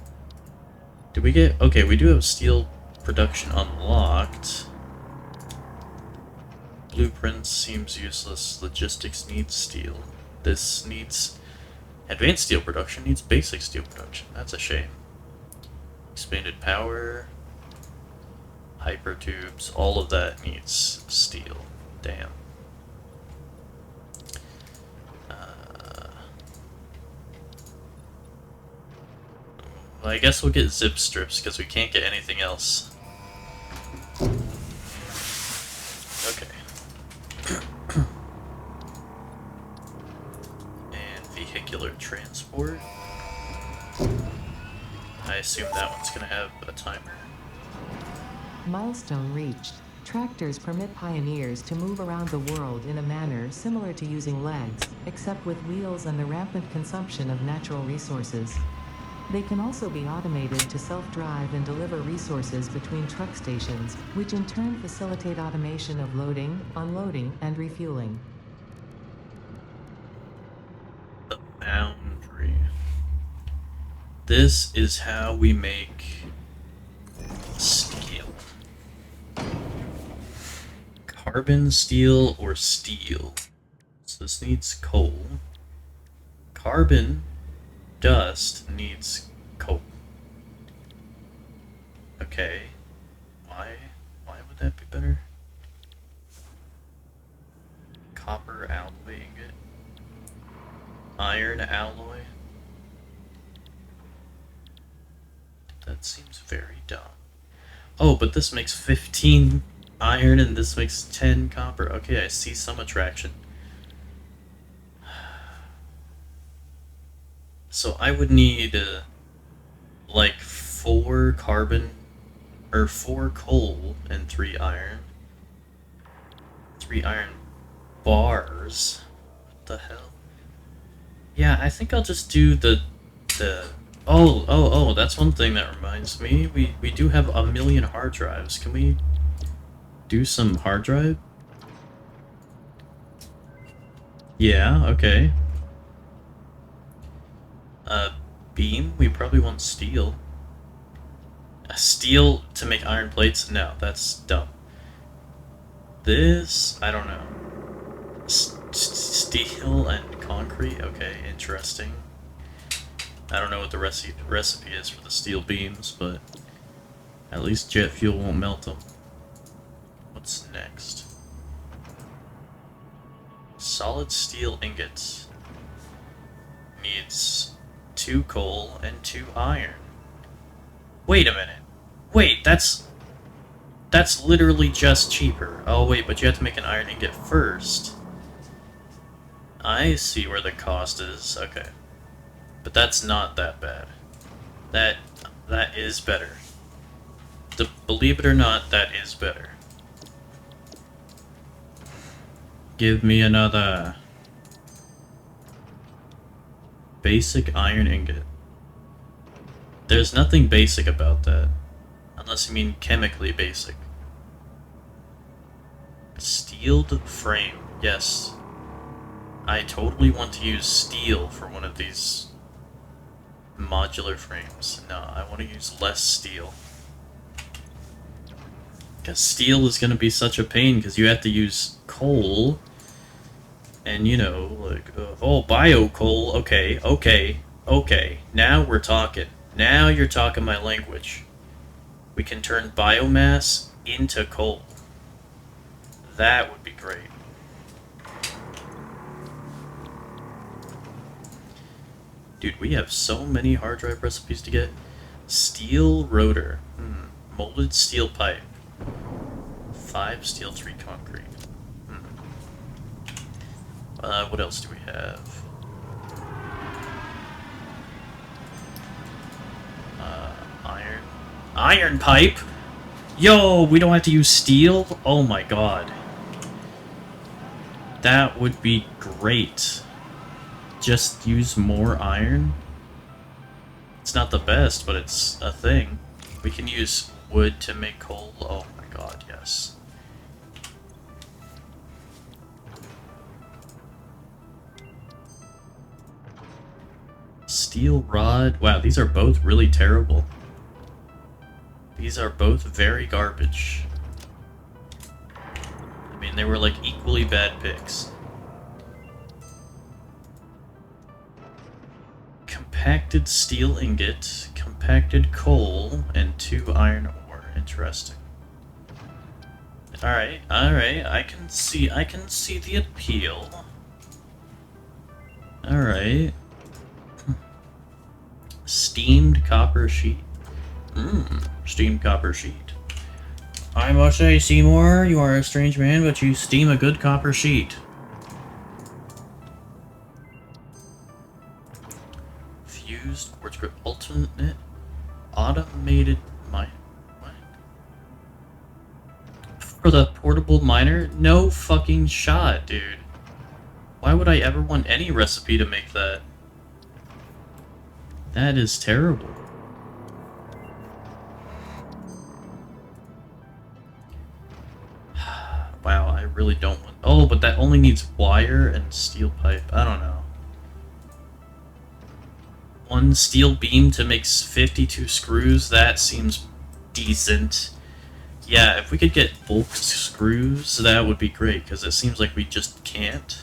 Did we get... Okay, we do have steel production unlocked. Blueprints seems useless. Logistics needs steel. This needs... Advanced steel production needs basic steel production. That's a shame. Expanded power. Hyper tubes. All of that needs steel. Damn. Well, I guess we'll get zip strips because we can't get anything else. Okay. And vehicular transport. I assume that one's gonna have a timer. Milestone reached. Tractors permit pioneers to move around the world in a manner similar to using legs, except with wheels and the rampant consumption of natural resources. They can also be automated to self-drive and deliver resources between truck stations, which in turn facilitate automation of loading, unloading, and refueling. The foundry. This is how we make steel. Carbon steel or steel. So this needs coal. Carbon dust needs coal. Okay. Why would that be better? Copper alloy ingot. Iron alloy. That seems very dumb. Oh, but this makes 15 iron and this makes 10 copper. Okay, I see some attraction. So I would need like 4 carbon or 4 coal and 3 iron. 3 iron bars. What the hell? Yeah, I think I'll just do the oh, that's one thing that reminds me. We do have 1,000,000 hard drives. Can we do some hard drive? Yeah, okay. Beam? We probably want steel. Steel to make iron plates? No, that's dumb. This, I don't know. Steel and concrete? Okay, interesting. I don't know what the recipe is for the steel beams, but at least jet fuel won't melt them. What's next? Solid steel ingots. Needs 2 coal and 2 iron. Wait a minute. Wait, that's literally just cheaper. Oh wait, but you have to make an iron ingot first. I see where the cost is. Okay. But that's not that bad. That is better. Believe it or not, that is better. Give me another. Basic iron ingot. There's nothing basic about that. Unless you mean chemically basic. Steeled frame. Yes. I totally want to use steel for one of these modular frames. No, I want to use less steel. Because steel is going to be such a pain because you have to use coal. And, you know, like, oh, bio coal. Okay. Now we're talking. Now you're talking my language. We can turn biomass into coal. That would be great. Dude, we have so many hard drive recipes to get. Steel rotor. Molded steel pipe. 5 steel, 3 concrete. What else do we have? Iron. Iron pipe? Yo, we don't have to use steel? Oh my god. That would be great. Just use more iron? It's not the best, but it's a thing. We can use wood to make coal. Oh my god, yes. Steel rod. Wow, these are both really terrible. These are both very garbage. I mean, they were like equally bad picks. Compacted steel ingot, compacted coal, and 2 iron ore. Interesting. Alright, alright, I can see the appeal. Alright. Steamed copper sheet. Steamed copper sheet. I must say, Seymour, you are a strange man, but you steam a good copper sheet. Fused quartz grip alternate automated mine. What? For the portable miner? No fucking shot, dude. Why would I ever want any recipe to make that? That is terrible. Wow, I really don't want... Oh, but that only needs wire and steel pipe. I don't know. 1 steel beam to make 52 screws? That seems decent. Yeah, if we could get bulk screws, that would be great, because it seems like we just can't.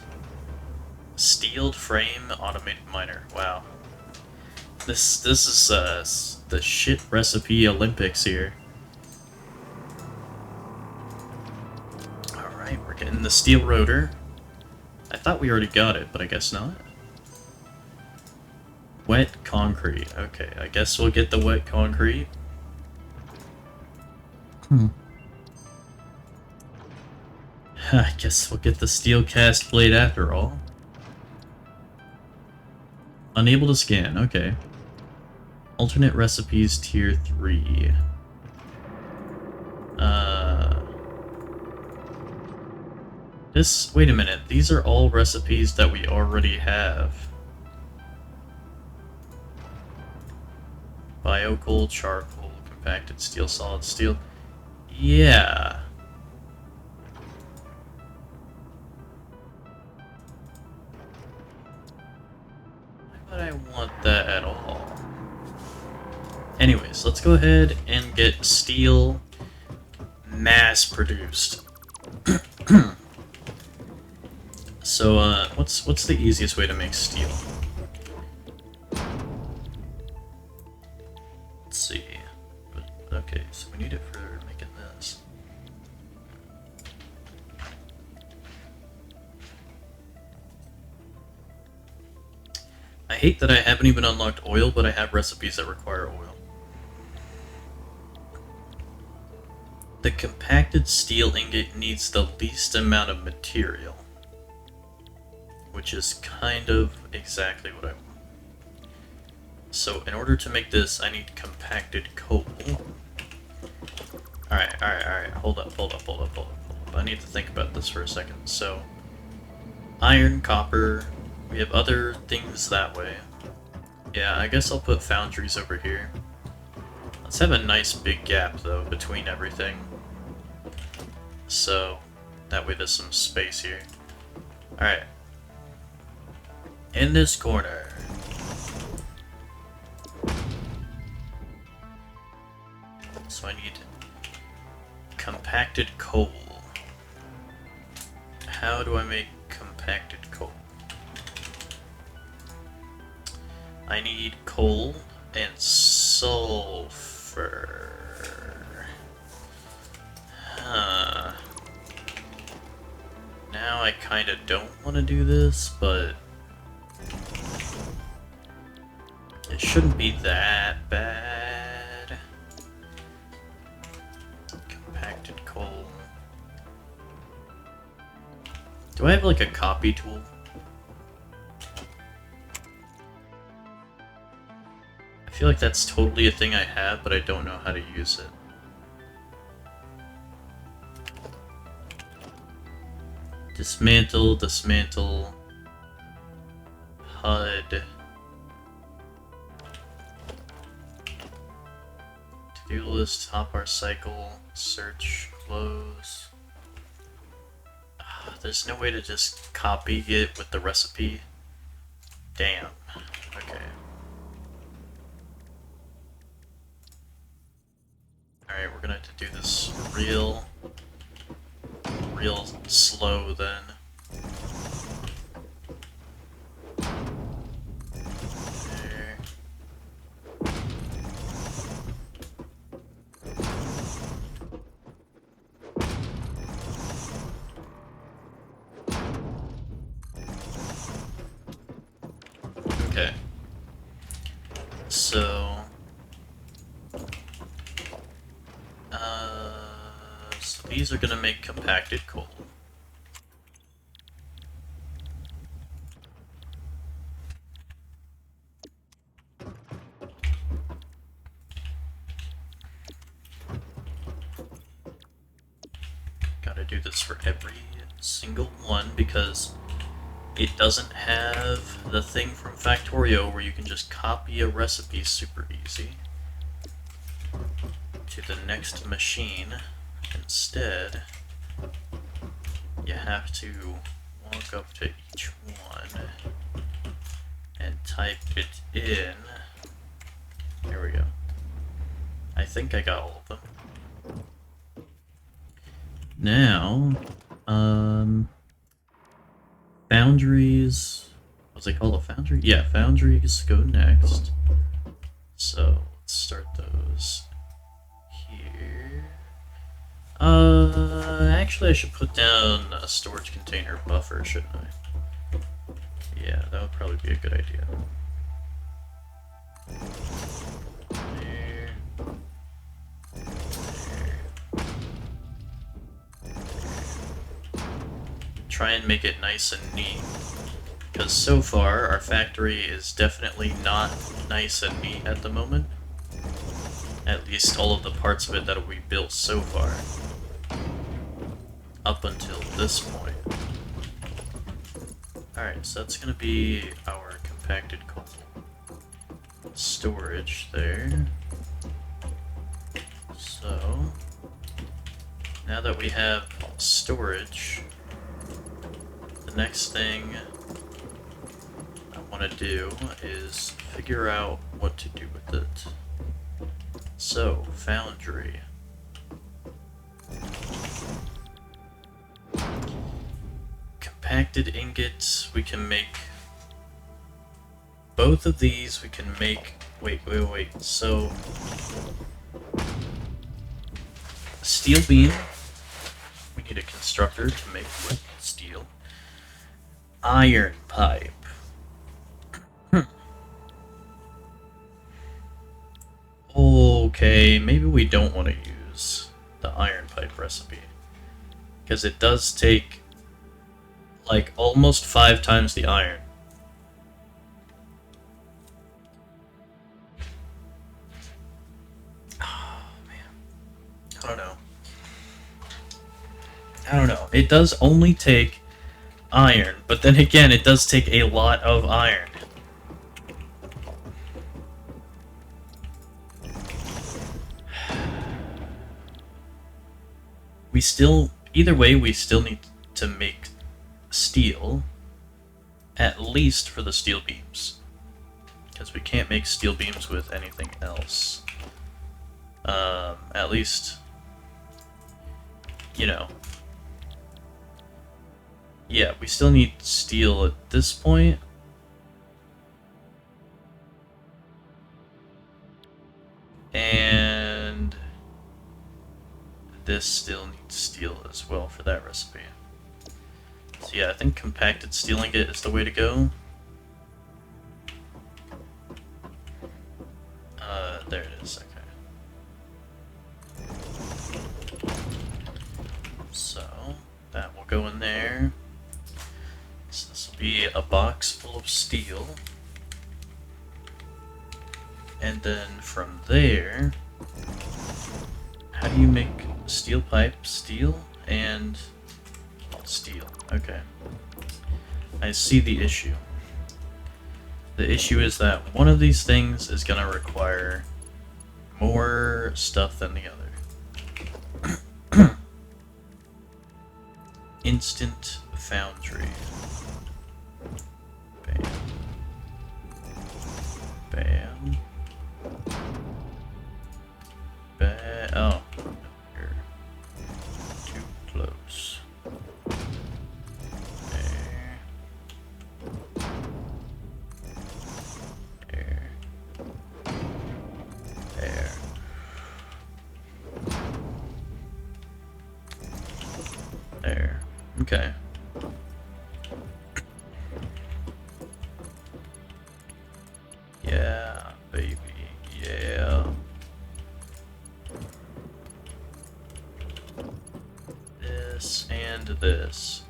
Steeled frame automated miner. Wow. This is the shit recipe Olympics here. Alright, we're getting the steel rotor. I thought we already got it, but I guess not. Wet concrete. Okay, I guess we'll get the wet concrete. I guess we'll get the steel cast blade after all. Unable to scan, okay. Alternate recipes tier 3. Wait a minute, these are all recipes that we already have. Biocoal, charcoal, compacted steel, solid steel. Yeah. Why would I want that at all? Anyways, let's go ahead and get steel mass-produced. So, what's the easiest way to make steel? Let's see. Okay, so we need it for making this. I hate that I haven't even unlocked oil, but I have recipes that require oil. The compacted steel ingot needs the least amount of material, which is kind of exactly what I want. So in order to make this, I need compacted coal. Alright, hold up. I need to think about this for a second. So, iron, copper, we have other things that way. Yeah, I guess I'll put foundries over here. Let's have a nice big gap, though, between everything. So, that way there's some space here. Alright. In this corner. So I need compacted coal. How do I make compacted coal? I need coal and sulfur. Now I kind of don't want to do this, but it shouldn't be that bad. Compacted coal. Do I have like a copy tool? I feel like that's totally a thing I have, but I don't know how to use it. Dismantle, dismantle, HUD. To-do list, hotbar cycle, search, close. There's no way to just copy it with the recipe. Damn. Okay. Alright, we're gonna have to do this real slow then. There. Okay. So these are gonna make compacted coal. Gotta do this for every single one because it doesn't have the thing from Factorio where you can just copy a recipe super easy to the next machine. Instead, you have to walk up to each one and type it in. There we go. I think I got all of them. Now, foundries, what's it called, a foundry? Yeah, foundries go next. So, let's start those here. Actually I should put down a storage container buffer, shouldn't I? Yeah, that would probably be a good idea. There. Try and make it nice and neat, because so far our factory is definitely not nice and neat at the moment. At least all of the parts of it that we built so far, up until this point. Alright, so that's gonna be our compacted coal storage there. So now that we have storage, the next thing I want to do is figure out what to do with it. So, foundry. Compacted ingots, we can make both of these. We can make, wait, so steel beam, we need a constructor to make wood steel. Iron pipe. Okay, maybe we don't want to use the iron pipe recipe, because it does take like almost 5 times the iron. Oh man, I don't know. It does only take iron, but then again, it does take a lot of iron. We still, either way, we still need to make steel, at least for the steel beams, because we can't make steel beams with anything else. At least, you know. Yeah, we still need steel at this point. And this still needs steel as well for that recipe. So yeah, I think compacted steel ingot is the way to go. There it is, okay. So, that will go in there. So this will be a box full of steel. And then from there, how do you make steel pipe, steel, and steel? Okay. I see the issue. The issue is that one of these things is going to require more stuff than the other. Instant foundry. Bam. Bam. Oh, Okay. Yeah, baby, yeah. This and this.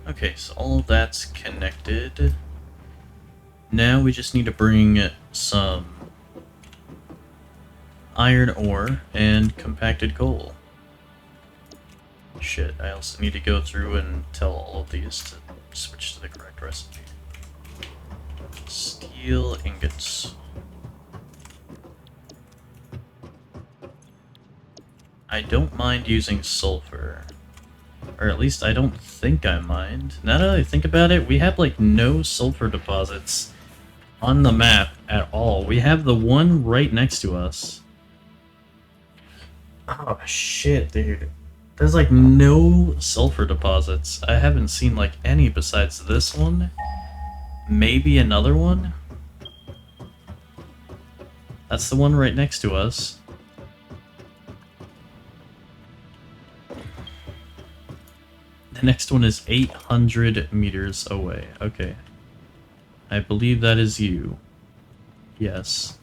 Okay, so all of that's connected. Now we just need to bring some iron ore and compacted coal. Shit, I also need to go through and tell all of these to switch to the correct recipe. Steel ingots. I don't mind using sulfur. Or at least I don't think I mind. Now that I think about it, we have like no sulfur deposits on the map at all. We have the one right next to us. Oh shit, dude. There's like no sulfur deposits. I haven't seen like any besides this one. Maybe another one? That's the one right next to us. The next one is 800 meters away. Okay. I believe that is you. Yes.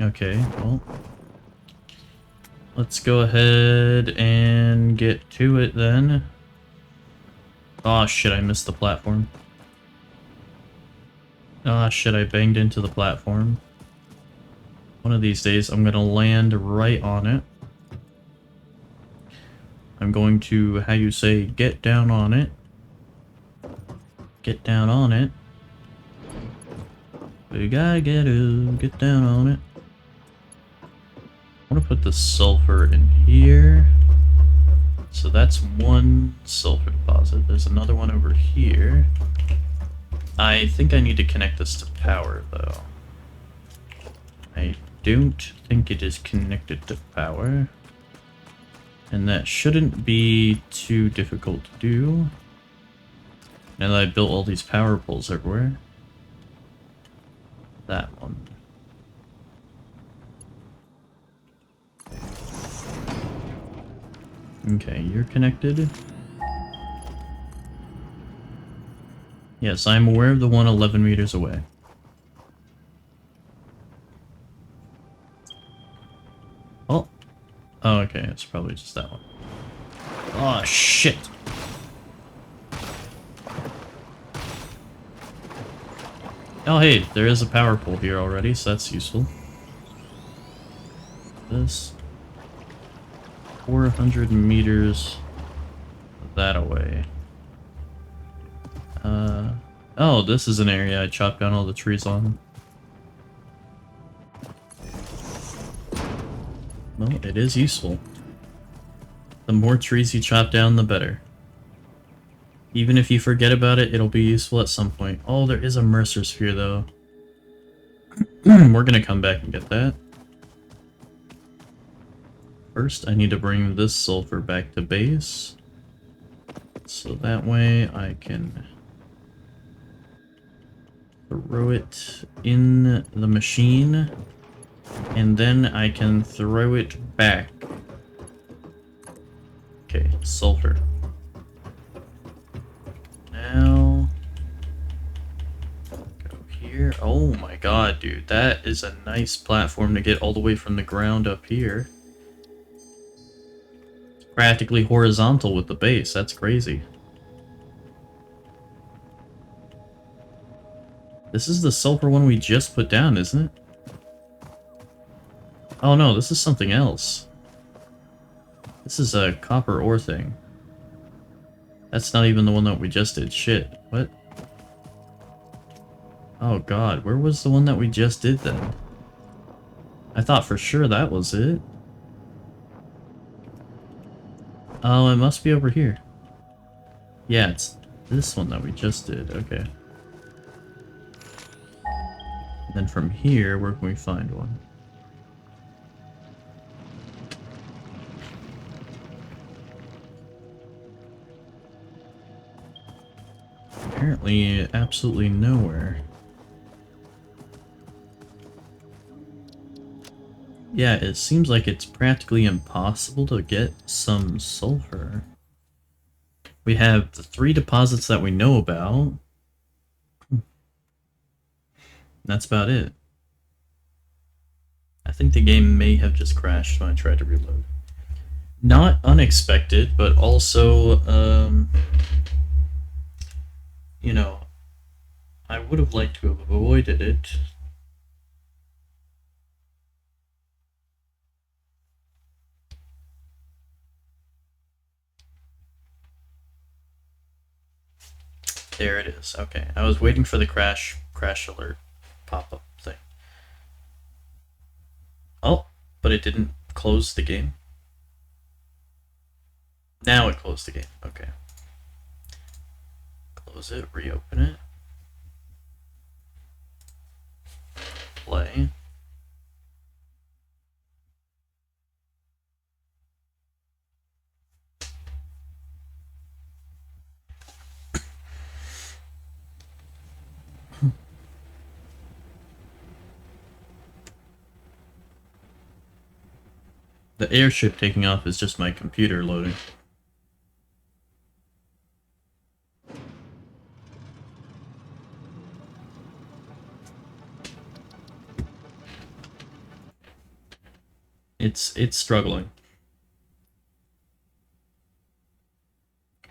Okay, well. Let's go ahead and get to it then. Oh shit, I missed the platform. Ah shit, I banged into the platform. One of these days I'm gonna land right on it. I'm going to, how you say, get down on it. Get down on it. We gotta get down on it. I want to put the sulfur in here. So that's one sulfur deposit. There's another one over here. I think I need to connect this to power, though. I don't think it is connected to power. And that shouldn't be too difficult to do. Now that I built all these power poles everywhere. That one. Okay, you're connected. Yes, I'm aware of the one 11 meters away. Oh. Oh, okay, it's probably just that one. Oh, shit! Oh, hey, there is a power pole here already, so that's useful. This... 400 meters that away. Oh, this is an area I chopped down all the trees on. Well, it is useful. The more trees you chop down, the better. Even if you forget about it, it'll be useful at some point. Oh, there is a Mercer Sphere, though. We're gonna come back and get that. First, I need to bring this sulfur back to base. So that way I can throw it in the machine. And then I can throw it back. Okay, sulfur. Now... go here. Oh my god, dude. That is a nice platform to get all the way from the ground up here. Practically horizontal with the base. That's crazy. This is the sulfur one we just put down, isn't it? Oh no, this is something else. This is a copper ore thing. That's not even the one that we just did. Shit. What? Oh god, where was the one that we just did then? I thought for sure that was it. Oh, it must be over here. Yeah, it's this one that we just did. Okay. And then from here, where can we find one? Apparently, absolutely nowhere. Yeah, it seems like it's practically impossible to get some sulfur. We have the 3 deposits that we know about. That's about it. I think the game may have just crashed when I tried to reload. Not unexpected, but also, you know, I would have liked to have avoided it. There it is. Okay, I was waiting for the crash alert pop-up thing. Oh, but it didn't close the game. Now it closed the game. Okay. Close it, reopen it. Play. The airship taking off is just my computer loading. It's struggling.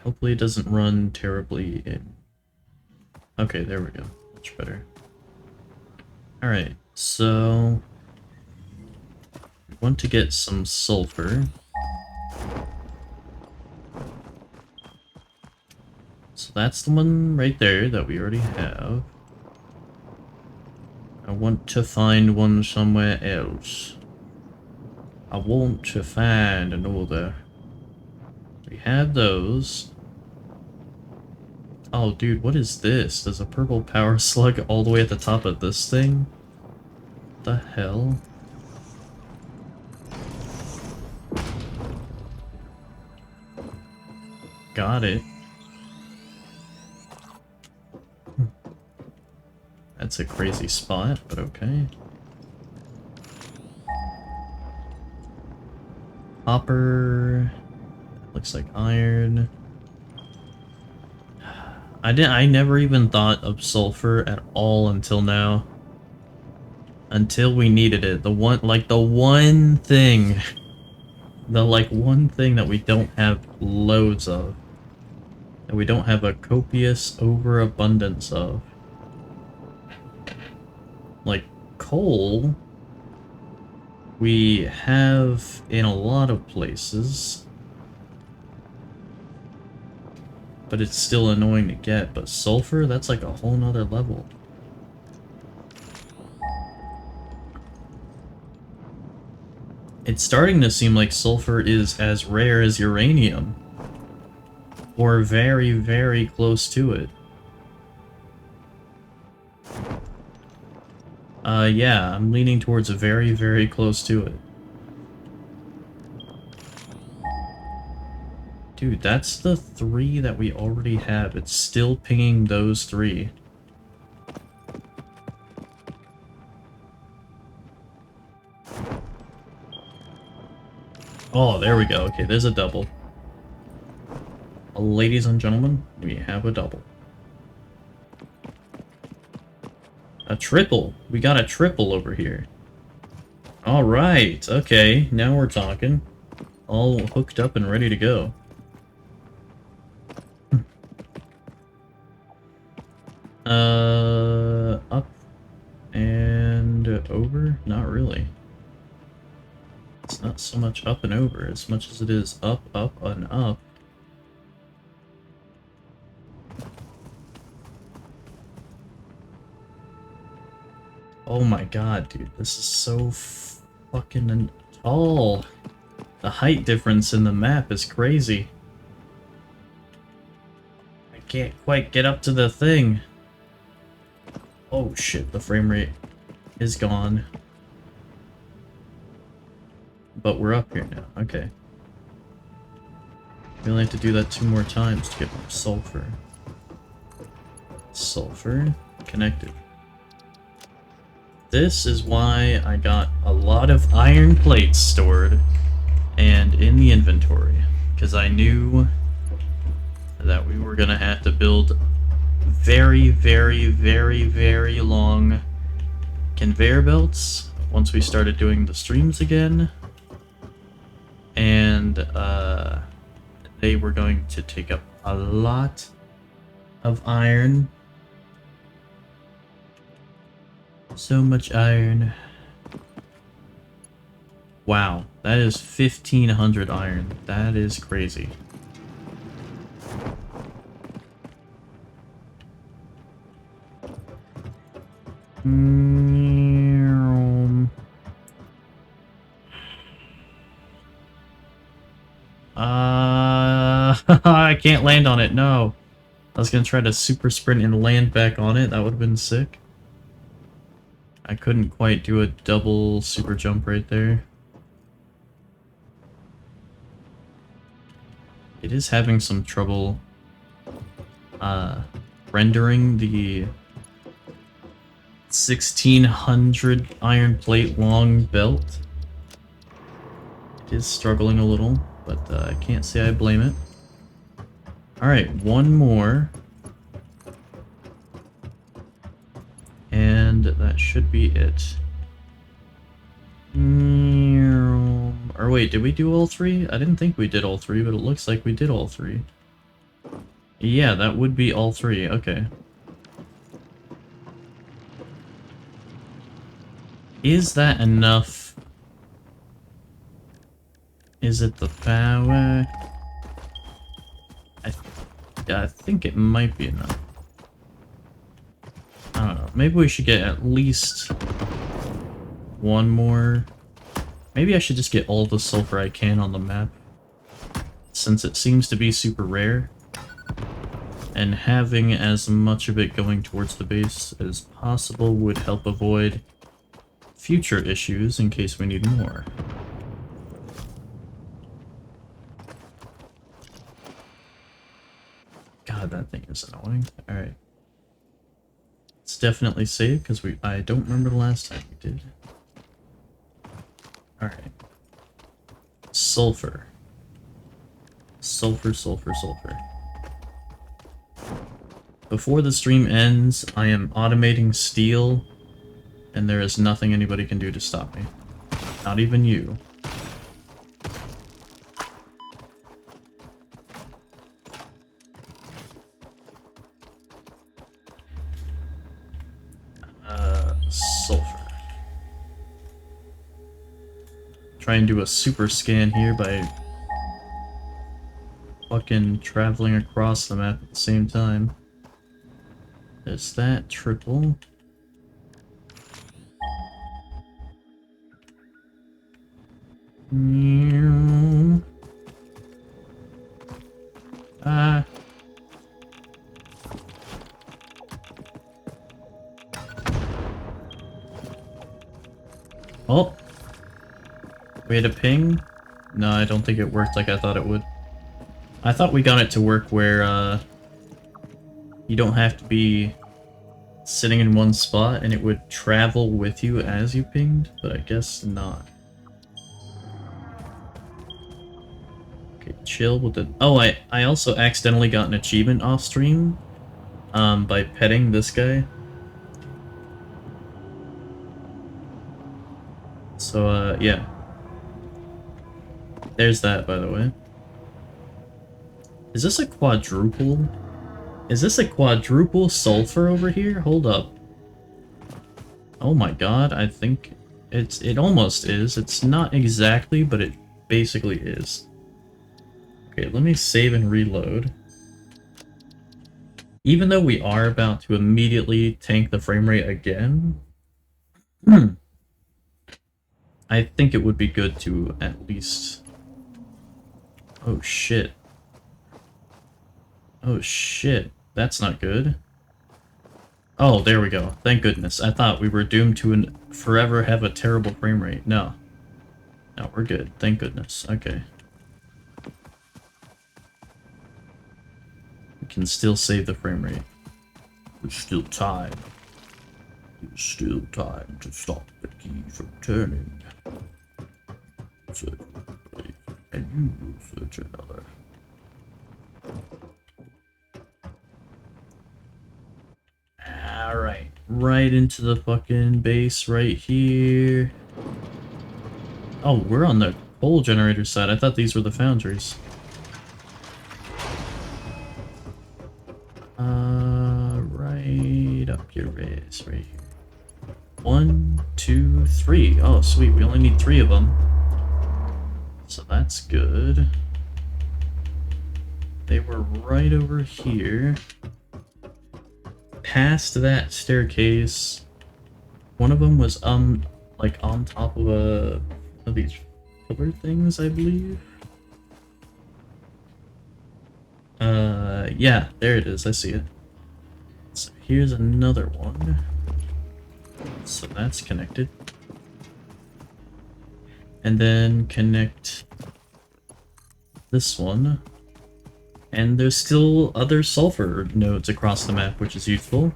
Hopefully it doesn't run terribly in... Okay, there we go. Much better. Alright, so... we want to get some sulfur. So that's the one right there that we already have. I want to find one somewhere else. I want to find another. We have those. Oh, dude, what is this? There's a purple power slug all the way at the top of this thing? What the hell? Got it. That's a crazy spot, but okay. Copper. Looks like iron. I never even thought of sulfur at all until now. Until we needed it. The one thing. The one thing that we don't have loads of. That we don't have a copious overabundance of. Like coal, we have in a lot of places, but it's still annoying to get. But sulfur, that's like a whole nother level. It's starting to seem like sulfur is as rare as uranium, or very, very close to it. Yeah, I'm leaning towards a very, very close to it. Dude, that's the 3 that we already have. It's still pinging those 3. Oh, there we go. Okay, there's a double. Ladies and gentlemen, we have a double. A triple. We got a triple over here. Alright, okay, now we're talking. All hooked up and ready to go. Up and over? Not really. It's not so much up and over as much as it is up, up, and up. Oh my god, dude, this is so fucking tall. The height difference in the map is crazy. I can't quite get up to the thing. Oh shit, the frame rate is gone. But we're up here now, okay. We only have to do that 2 more times to get more sulfur. Sulfur, connected. This is why I got a lot of iron plates stored and in the inventory, because I knew that we were gonna have to build very, very, very, very long conveyor belts once we started doing the streams again, and they were going to take up a lot of iron. So much iron. Wow, that is 1,500 iron. That is crazy. I can't land on it, no. I was gonna try to super sprint and land back on it, that would have been sick. I couldn't quite do a double super jump right there. It is having some trouble rendering the 1,600 iron plate long belt. It is struggling a little, but I can't say I blame it. Alright, one more. And that should be it. Or wait, did we do all three? I didn't think we did all three, but it looks like we did all three. Yeah, that would be all three, okay. Is that enough? Is it the power? I think it might be enough. I don't know. Maybe we should get at least one more. Maybe I should just get all the sulfur I can on the map, since it seems to be super rare. And having as much of it going towards the base as possible would help avoid future issues in case we need more. God, that thing is annoying. Alright. It's definitely safe, because I don't remember the last time we did. Alright. Sulfur. Sulfur, sulfur, sulfur. Before the stream ends, I am automating steel, and there is nothing anybody can do to stop me. Not even you. Sulfur. Try and do a super scan here by fucking traveling across the map at the same time. Is that triple? Oh! We had a ping? No, I don't think it worked like I thought it would. I thought we got it to work where, you don't have to be sitting in one spot and it would travel with you as you pinged, but I guess not. Okay, chill with the... Oh, I also accidentally got an achievement off stream, by petting this guy. So, yeah. There's that, by the way. Is this a quadruple? Is this a quadruple sulfur over here? Hold up. Oh my god, I think it almost is. It's not exactly, but it basically is. Okay, let me save and reload. Even though we are about to immediately tank the frame rate again, I think it would be good to at least... Oh shit. Oh shit, that's not good. Oh, there we go. Thank goodness. I thought we were doomed to forever have a terrible frame rate. No. No, we're good. Thank goodness. Okay. We can still save the frame rate. There's still time. Still time to stop the key from turning. Search one place, and you will search another. Alright, right into the fucking base right here. Oh, we're on the coal generator side. I thought these were the foundries. Right up your ass, right here. 1, 2, 3. Oh, sweet. We only need 3 of them. So that's good. They were right over here. Past that staircase. One of them was, like on top of of these pillar things, I believe. Yeah, there it is. I see it. So here's another one. So that's connected. And then connect this one. And there's still other sulfur nodes across the map, which is useful.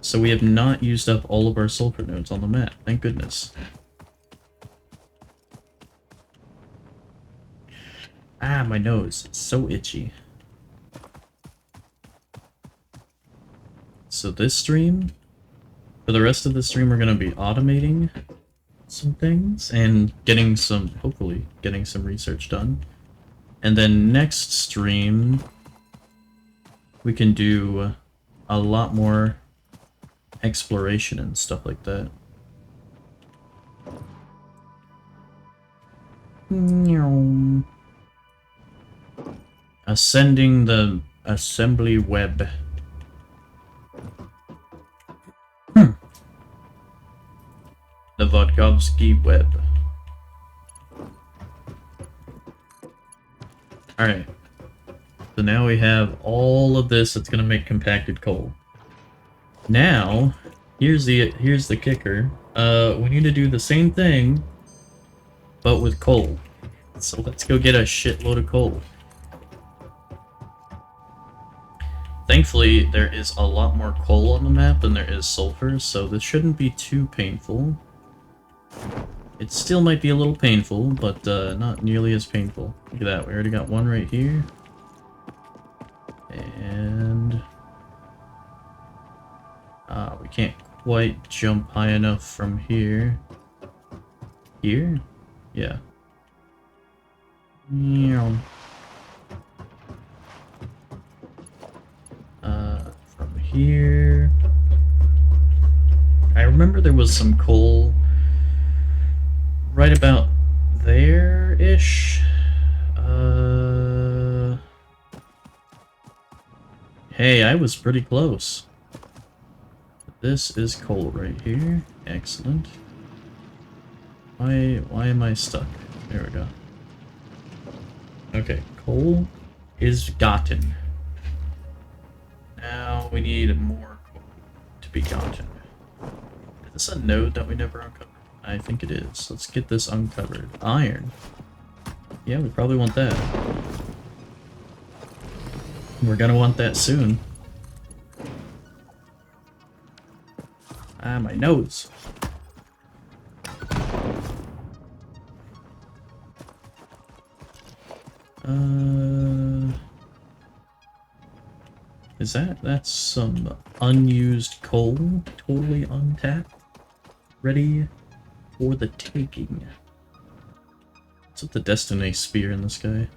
So we have not used up all of our sulfur nodes on the map. Thank goodness. Ah, my nose. It's so itchy. So this stream, for the rest of the stream, we're going to be automating some things and getting some, hopefully, getting some research done. And then next stream, we can do a lot more exploration and stuff like that. Ascending the assembly web. The Vodkavsky web. Alright. So now we have all of this that's gonna make compacted coal. Now, here's the kicker. We need to do the same thing, but with coal. So let's go get a shitload of coal. Thankfully, there is a lot more coal on the map than there is sulfur, so this shouldn't be too painful. It still might be a little painful, but not nearly as painful. Look at that, we already got one right here. And... we can't quite jump high enough from here. Here? Yeah. From here... I remember there was some coal right about there-ish. Hey, I was pretty close. This is coal right here. Excellent. Why am I stuck? There we go. Okay, coal is gotten. Now we need more coal to be gotten. Is this a node that we never uncovered? I think it is. Let's get this uncovered. Iron. Yeah, we probably want that. We're gonna want that soon. Ah, my nose. Is that's some unused coal, totally untapped, ready for the taking. What's with the Destiny spear in the sky?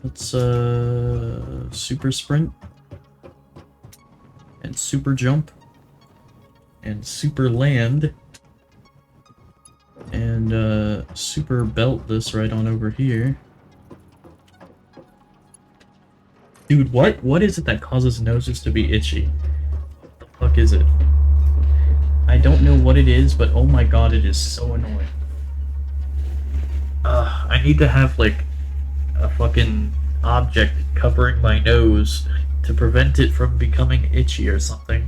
Let's super sprint and super jump and super land and super belt this right on over here. Dude, what is it that causes noses to be itchy? What the fuck is it? I don't know what it is, but oh my god, it is so annoying. I need to have like a fucking object covering my nose to prevent it from becoming itchy or something.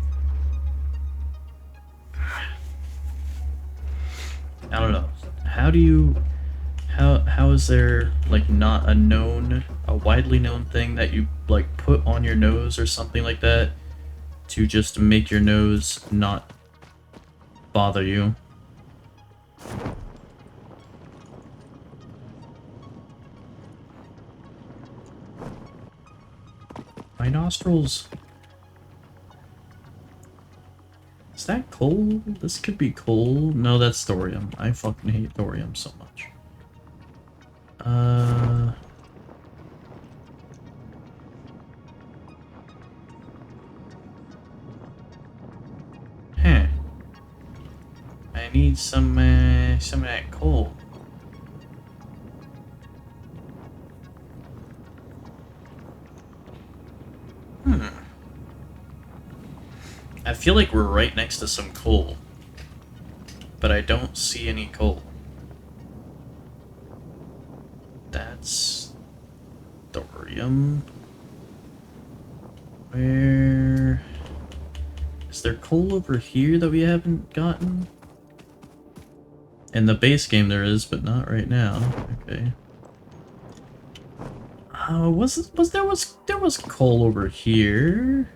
I don't know. How is there like not a widely known thing that you like put on your nose or something like that to just make your nose not bother you. My nostrils. Is that coal? This could be coal. No, that's thorium. I fucking hate thorium so much. Huh. I need some of that coal. I feel like we're right next to some coal, but I don't see any coal. That's thorium. Where is there coal over here that we haven't gotten? In the base game there is, but not right now. Okay. There was coal over here.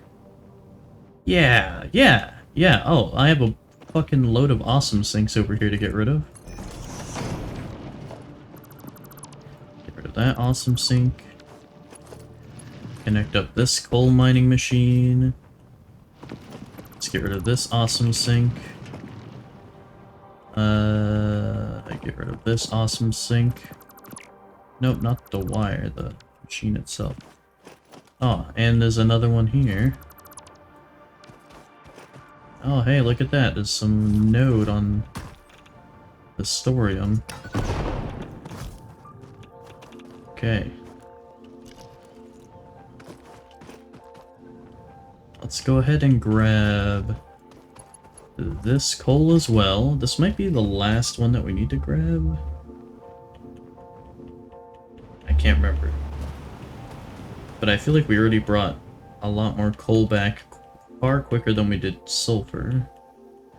Yeah. Oh, I have a fucking load of awesome sinks over here to get rid of. Get rid of that awesome sink. Connect up this coal mining machine. Let's get rid of this awesome sink. Get rid of this awesome sink. Nope, not the wire, the machine itself. Oh, and there's another one here. Oh, hey, look at that. There's some node on the thorium. Okay. Let's go ahead and grab this coal as well. This might be the last one that we need to grab. I can't remember. But I feel like we already brought a lot more coal back far quicker than we did sulfur.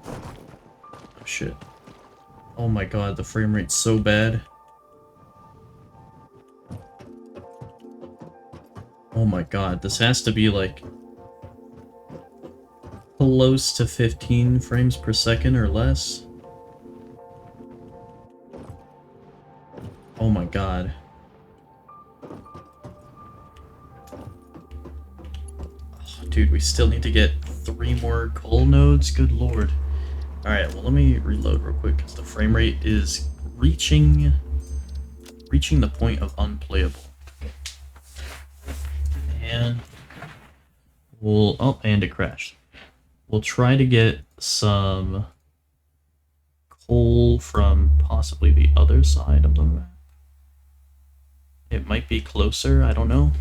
Oh shit. Oh my god, the frame rate's so bad. Oh my god, this has to be like close to 15 frames per second or less. Oh my god. Dude, we still need to get 3 more coal nodes? Good lord. Alright, well let me reload real quick, because the frame rate is reaching the point of unplayable. And and it crashed. We'll try to get some coal from possibly the other side of the map. It might be closer, I don't know.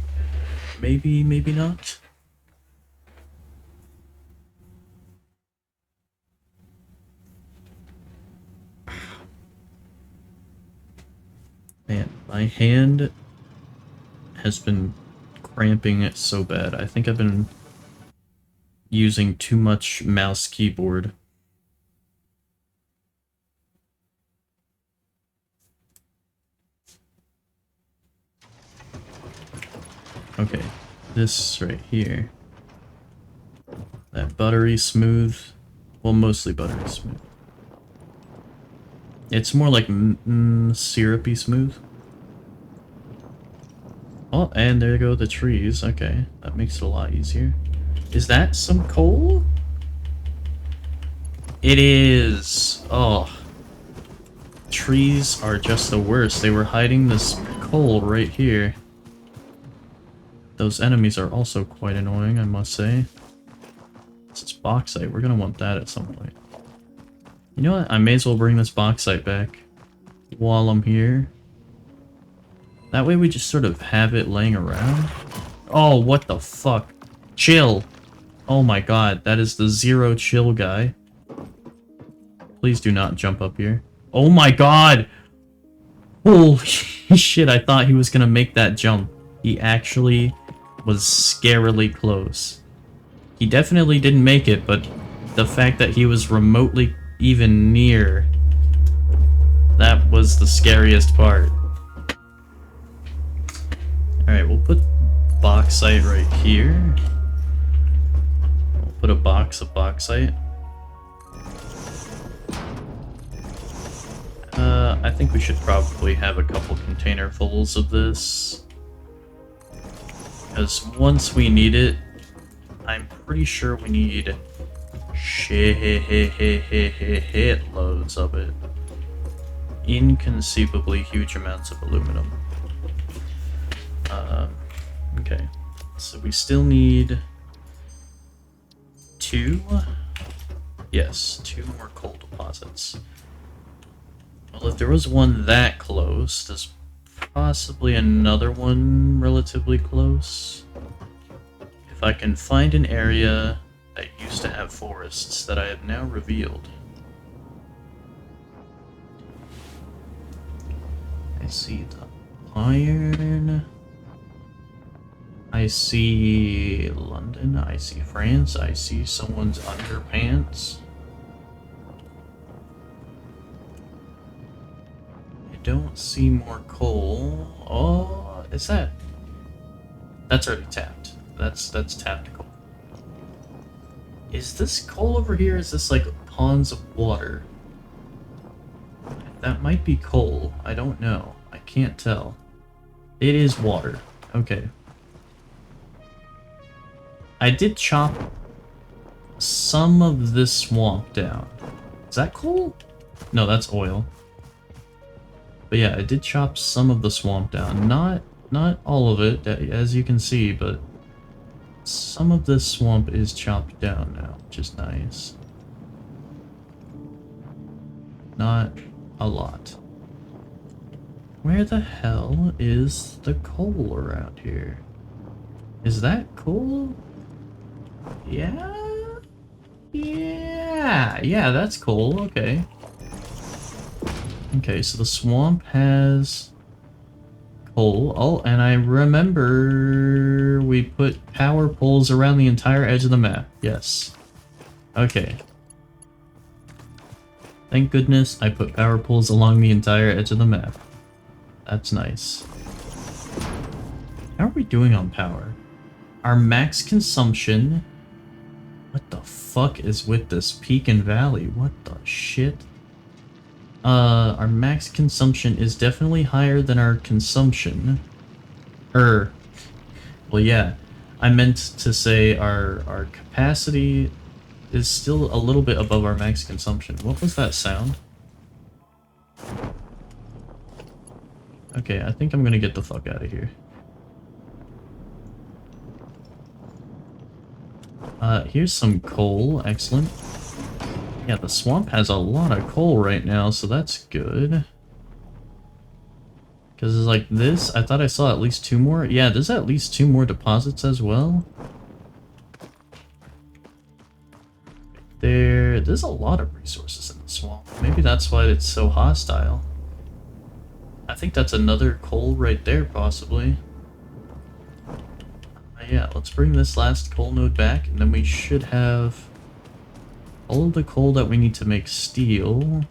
Maybe, maybe not. Man, my hand has been cramping it so bad. I think I've been using too much mouse keyboard. Okay, this right here. That buttery smooth. Well, mostly buttery smooth. It's more like syrupy smooth. Oh, and there go the trees. Okay, that makes it a lot easier. Is that some coal? It is. Oh. Trees are just the worst. They were hiding this coal right here. Those enemies are also quite annoying, I must say. This is bauxite. We're gonna want that at some point. You know what? I may as well bring this bauxite back while I'm here. That way we just sort of have it laying around. Oh, what the fuck? Chill! Oh my god, that is the zero chill guy. Please do not jump up here. Oh my god! Holy shit, I thought he was gonna make that jump. He actually was scarily close. He definitely didn't make it, but the fact that he was remotely even near, that was the scariest part. Alright, we'll put bauxite right here. We'll put a box of bauxite. I think we should probably have a couple containerfuls of this. Because once we need it, I'm pretty sure we need shit loads of it. Inconceivably huge amounts of aluminum. Okay. So we still need 2? Yes, 2 more coal deposits. Well, if there was one that close, there's possibly another one relatively close. If I can find an area that used to have forests that I have now revealed. I see the iron. I see London. I see France. I see someone's underpants. Don't see more coal. Oh, is that? That's already tapped. That's tapped coal. Is this coal over here? Is this like ponds of water? That might be coal. I don't know. I can't tell. It is water. Okay. I did chop some of this swamp down. Is that coal? No, that's oil. But yeah, I did chop some of the swamp down. Not all of it, as you can see, but some of this swamp is chopped down now, which is nice. Not a lot. Where the hell is the coal around here? Is that coal? Yeah? Yeah, that's coal, okay. Okay, so the swamp has coal. Oh, and I remember we put power poles around the entire edge of the map. Yes. Okay. Thank goodness I put power poles along the entire edge of the map. That's nice. How are we doing on power? Our max consumption... What the fuck is with this peak and valley? What the shit? Our max consumption is definitely higher than our consumption. Well, yeah. I meant to say our capacity is still a little bit above our max consumption. What was that sound? Okay, I think I'm gonna get the fuck out of here. Here's some coal. Excellent. Yeah, the swamp has a lot of coal right now, so that's good. Because it's like this, I thought I saw at least 2 more. Yeah, there's at least 2 more deposits as well. There's a lot of resources in the swamp. Maybe that's why it's so hostile. I think that's another coal right there, possibly. Yeah, let's bring this last coal node back, and then we should have all of the coal that we need to make steel.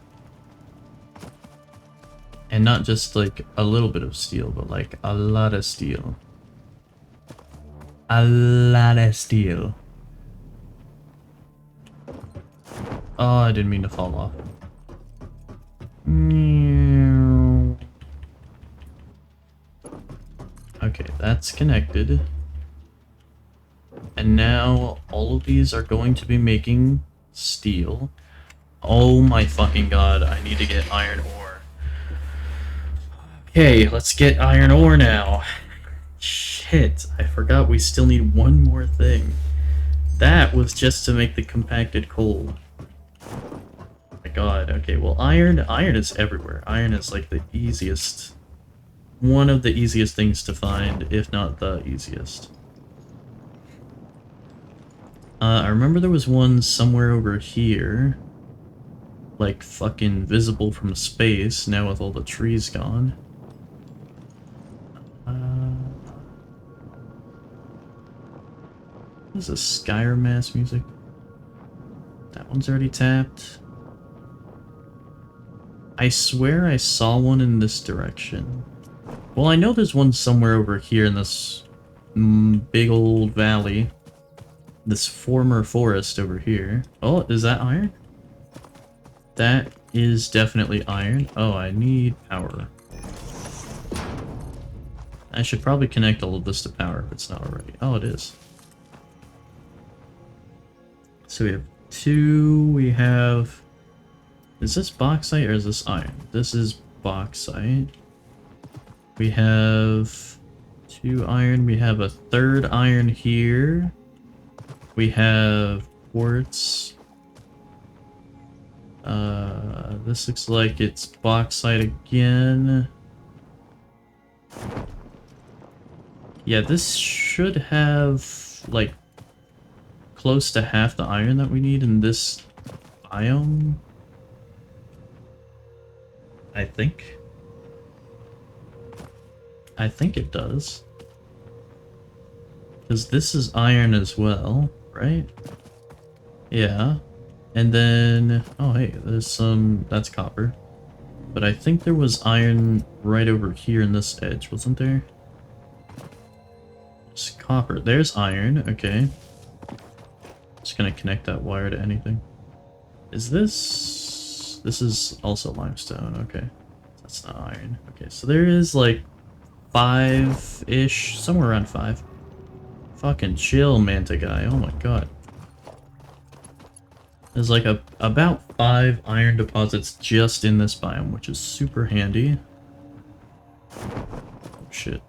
And not just like a little bit of steel, but like a lot of steel. A lot of steel. Oh, I didn't mean to fall off. Okay, that's connected. And now all of these are going to be making steel. Oh my fucking god, I need to get iron ore. Okay, let's get iron ore now. Shit, I forgot we still need one more thing. That was just to make the compacted coal. Oh my god, okay, well iron is everywhere. Iron is like the easiest, one of the easiest things to find, if not the easiest. I remember there was one somewhere over here. Like fucking visible from space, now with all the trees gone. What is this Skyrim mass music? That one's already tapped. I swear I saw one in this direction. Well, I know there's one somewhere over here in this big old valley. this former forest over here. Oh, is that iron? That is definitely iron. Oh, I need power. I should probably connect all of this to power if it's not already. Oh, it is. So we have 2, we have... Is this bauxite or is this iron? This is bauxite. We have 2 iron, we have a 3rd iron here. We have quartz. This looks like it's bauxite again. Yeah, this should have, like, close to half the iron that we need in this biome. I think. I think it does. Because this is iron as well, right? Yeah. And then... Oh, hey, there's some... That's copper. But I think there was iron right over here in this edge, wasn't there? It's copper. There's iron, okay. Just gonna connect that wire to anything. Is this... This is also limestone, okay. That's not iron. Okay, so there is like 5-ish, somewhere around 5. Fucking chill, Manta guy, oh my god. There's like about 5 iron deposits just in this biome, which is super handy. Oh, shit.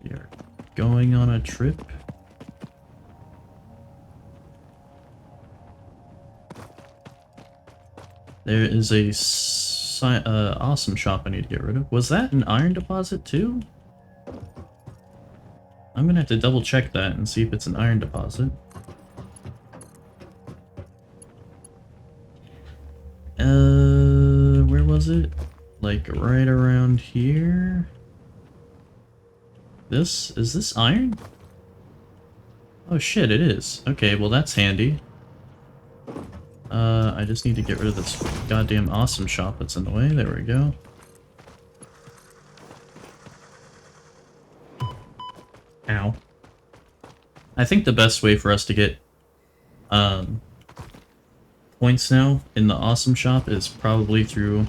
We are going on a trip. There is a awesome shop I need to get rid of. Was that an iron deposit too? I'm gonna have to double check that and see if it's an iron deposit. Where was it? Like right around here? Is this iron? Oh shit, it is. Okay, well that's handy. I just need to get rid of this goddamn awesome shop that's in the way. There we go. Ow. I think the best way for us to get points now in the awesome shop is probably through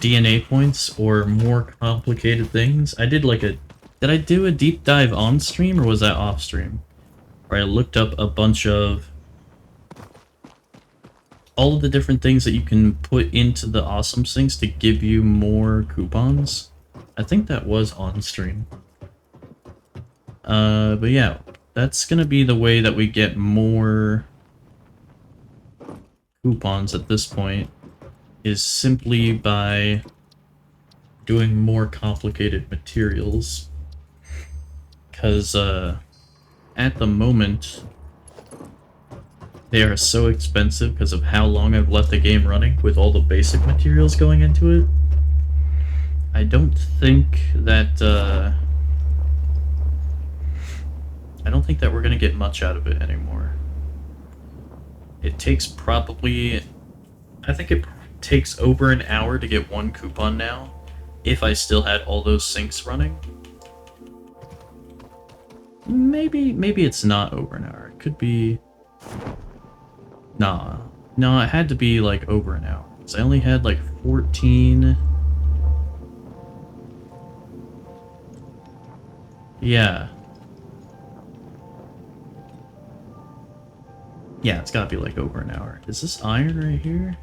DNA points or more complicated things. I did like a... Did I do a deep dive on stream or was that off stream? Where I looked up a bunch of all of the different things that you can put into the awesome sinks to give you more coupons. I think that was on stream. But yeah, that's gonna be the way that we get more coupons at this point, is simply by doing more complicated materials. Because, at the moment, they are so expensive because of how long I've left the game running with all the basic materials going into it. I don't think that, we're gonna get much out of it anymore. It takes probably... I think it takes over an hour to get 1 coupon now, if I still had all those sinks running. Maybe it's not over an hour. It could be... Nah. No, it had to be, like, over an hour. So I only had, like, 14... Yeah. Yeah, it's gotta be, like, over an hour. Is this iron right here?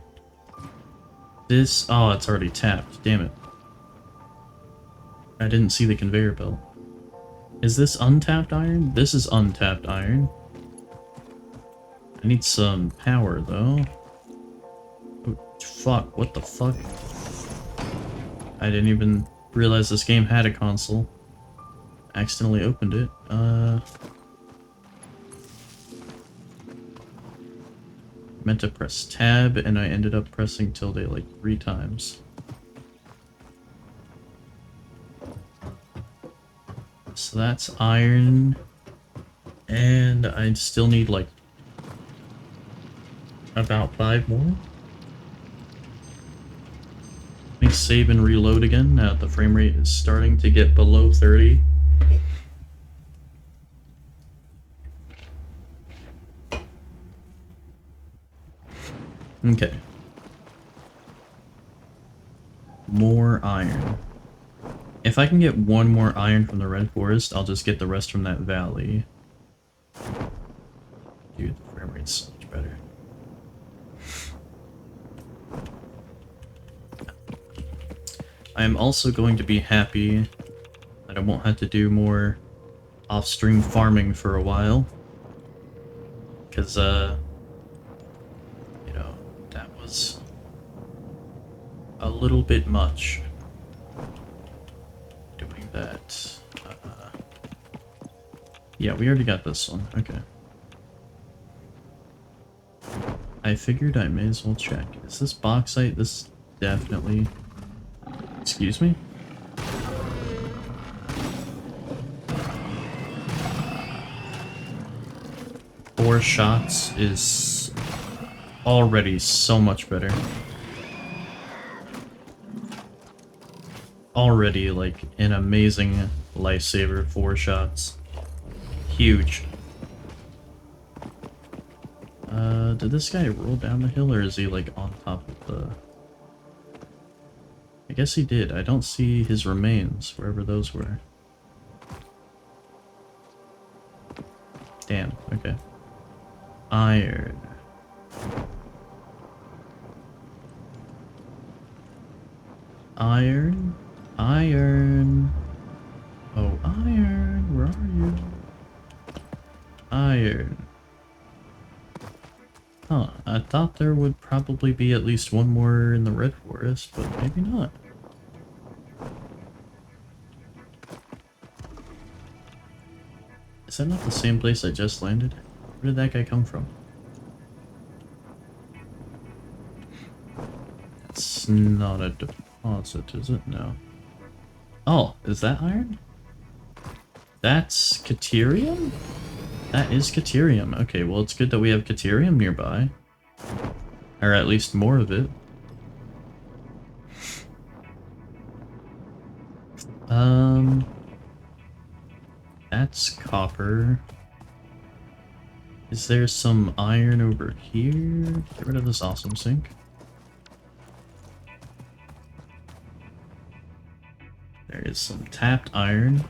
This... Oh, it's already tapped. Damn it. I didn't see the conveyor belt. Is this untapped iron? This is untapped iron. I need some power, though. Oh, fuck. What the fuck? I didn't even realize this game had a console. Accidentally opened it. Meant to press tab, and I ended up pressing tilde like 3 times. So that's iron, and I still need like about 5 more. I me save and reload again now that the frame rate is starting to get below 30. Okay. More iron. If I can get one more iron from the Red Forest, I'll just get the rest from that valley. Dude, the frame rate's so much better. I am also going to be happy that I won't have to do more off-stream farming for a while. Because, you know, that was a little bit much. Doing that. Yeah, we already got this one. Okay. I figured I may as well check. Is this bauxite? This definitely... Excuse me? Four shots is already so much better. Already, like, an amazing lifesaver, 4 shots. Huge. Did this guy roll down the hill, or is he, like, on top of the... I guess he did. I don't see his remains, wherever those were. Damn, okay. Iron. Iron. Iron. Oh, iron. Where are you? Iron. Huh, I thought there would probably be at least one more in the Red Forest, but maybe not. Is that not the same place I just landed? Where did that guy come from? It's not a deposit, is it? No. Oh, is that iron? That's Caterium? That is Caterium. Okay, well it's good that we have Caterium nearby. Or at least more of it. That's copper. Is there some iron over here? Get rid of this awesome sink. There is some tapped iron.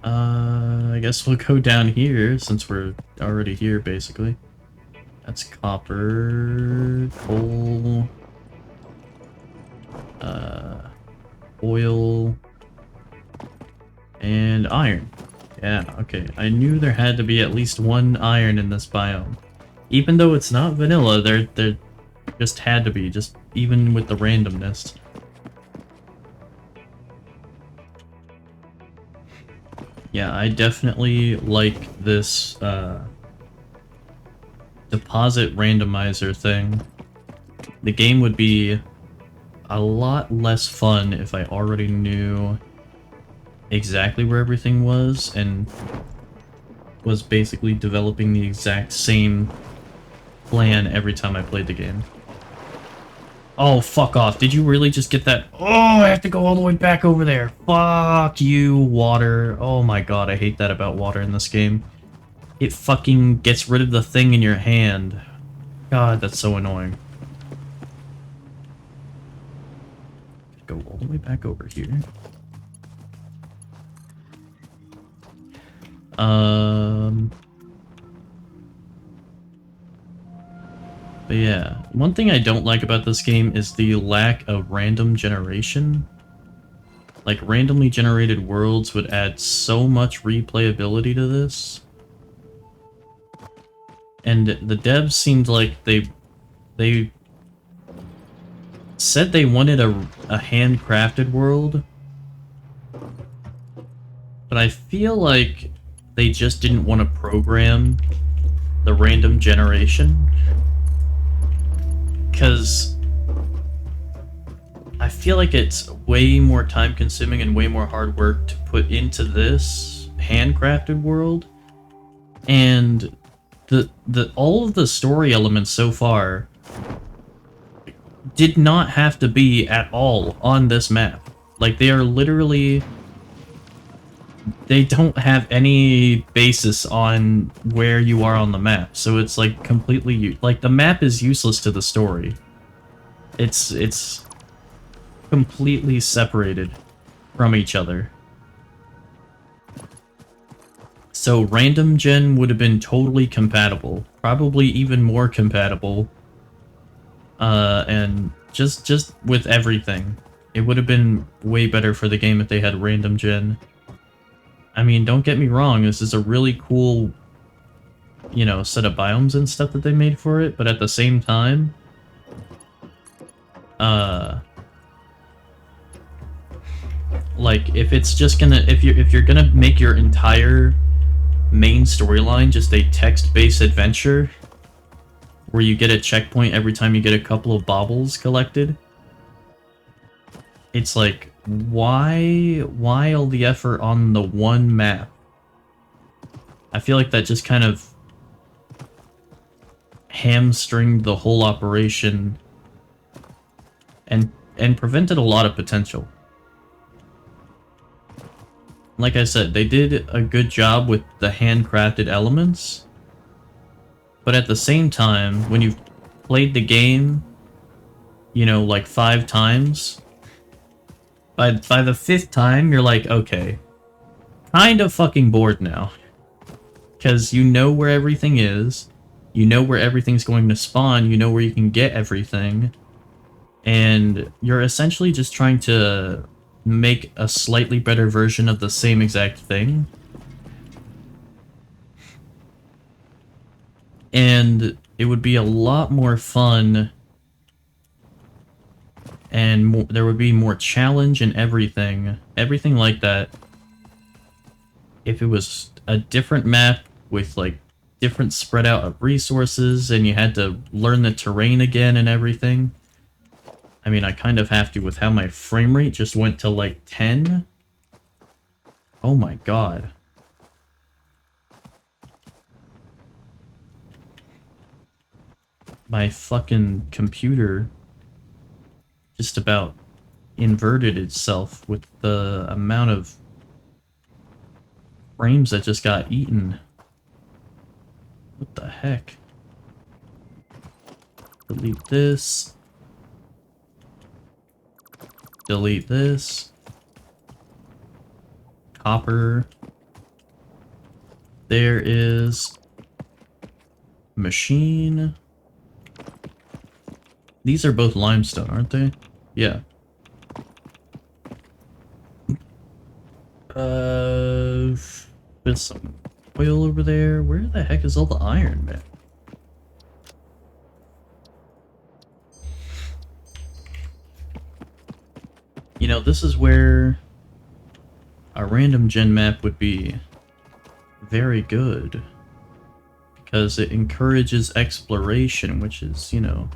I guess we'll go down here since we're already here, basically. That's copper, coal, oil, and iron. Yeah, okay. I knew there had to be at least one iron in this biome. Even though it's not vanilla, there just had to be, just even with the randomness. Yeah, I definitely like this deposit randomizer thing. The game would be a lot less fun if I already knew exactly where everything was and was basically developing the exact same plan every time I played the game. Oh, fuck off. Did you really just get that? Oh, I have to go all the way back over there. Fuck you, water. Oh my god, I hate that about water in this game. It fucking gets rid of the thing in your hand. God, that's so annoying. Go all the way back over here. But yeah, one thing I don't like about this game is the lack of random generation. Like, randomly generated worlds would add so much replayability to this. And the devs seemed like they said they wanted a handcrafted world. But I feel like they just didn't want to program the random generation. Because I feel like it's way more time consuming and way more hard work to put into this handcrafted world. And all of the story elements so far did not have to be at all on this map. Like, they are literally... They don't have any basis on where you are on the map, so it's like completely... Like, the map is useless to the story. It's completely separated from each other. So random gen would have been totally compatible, probably even more compatible, and just with everything. It would have been way better for the game if they had random gen. I mean, don't get me wrong, this is a really cool, you know, set of biomes and stuff that they made for it, but at the same time, like, if it's just gonna, if you're gonna make your entire main storyline just a text-based adventure where you get a checkpoint every time you get a couple of baubles collected, it's like, why all the effort on the one map? I feel like that just kind of hamstringed the whole operation and prevented a lot of potential. Like I said, they did a good job with the handcrafted elements, but at the same time, when you've played the game, you know, like 5 times, by the 5th time, you're like, okay, kind of fucking bored now. Because you know where everything is, you know where everything's going to spawn, you know where you can get everything, and you're essentially just trying to make a slightly better version of the same exact thing. And it would be a lot more fun, and there would be more challenge and everything like that, if it was a different map with like different spread out of resources and you had to learn the terrain again and everything. I mean, I kind of have to with how my frame rate just went to like 10. Oh my god. My fucking computer just about inverted itself with the amount of frames that just got eaten. What the heck? Delete this. Delete this. Copper. There is machine. These are both limestone, aren't they? Yeah. There's some oil over there. Where the heck is all the iron, man? You know, this is where a random gen map would be very good, because it encourages exploration, which is, you know,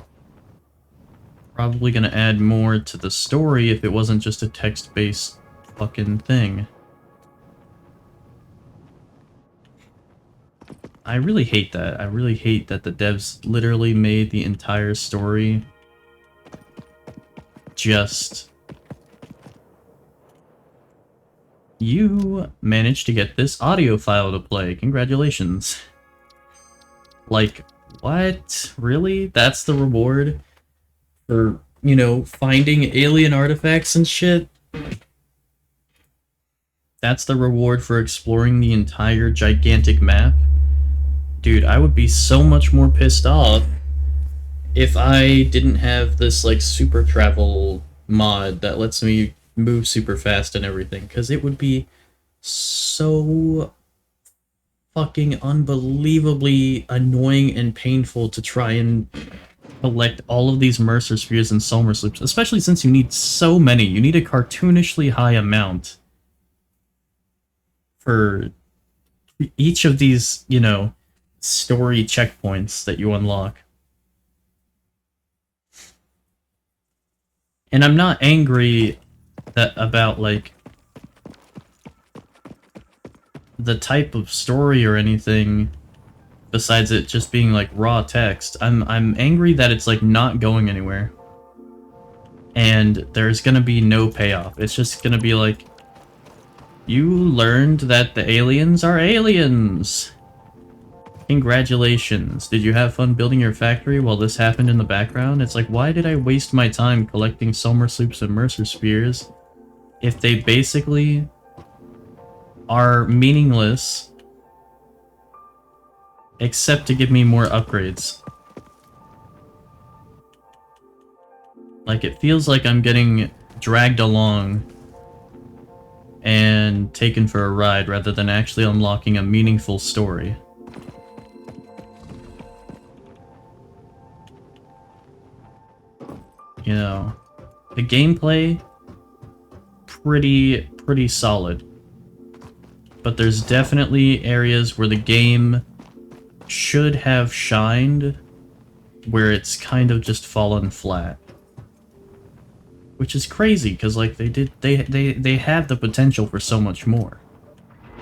probably gonna add more to the story if it wasn't just a text-based fucking thing. I really hate that. I really hate that the devs literally made the entire story just... You managed to get this audio file to play. Congratulations. Like, what? Really? That's the reward for, you know, finding alien artifacts and shit? That's the reward for exploring the entire gigantic map? Dude, I would be so much more pissed off if I didn't have this, like, super travel mod that lets me move super fast and everything, because it would be so fucking unbelievably annoying and painful to try and collect all of these Mercer Spheres and Solar Sloops, especially since you need so many. You need a cartoonishly high amount for each of these, you know, story checkpoints that you unlock. And I'm not angry about, like, the type of story or anything besides it just being like raw text. I'm angry that it's like not going anywhere. and there's gonna be no payoff. It's just gonna be like, you learned that the aliens are aliens. Congratulations. Did you have fun building your factory while this happened in the background? It's like, why did I waste my time collecting Somersloops and Mercer Spears if they basically are meaningless except to give me more upgrades? Like, it feels like I'm getting dragged along and taken for a ride rather than actually unlocking a meaningful story. You know, the gameplay, pretty solid. But there's definitely areas where the game should have shined, where it's kind of just fallen flat. Which is crazy, because like they have the potential for so much more.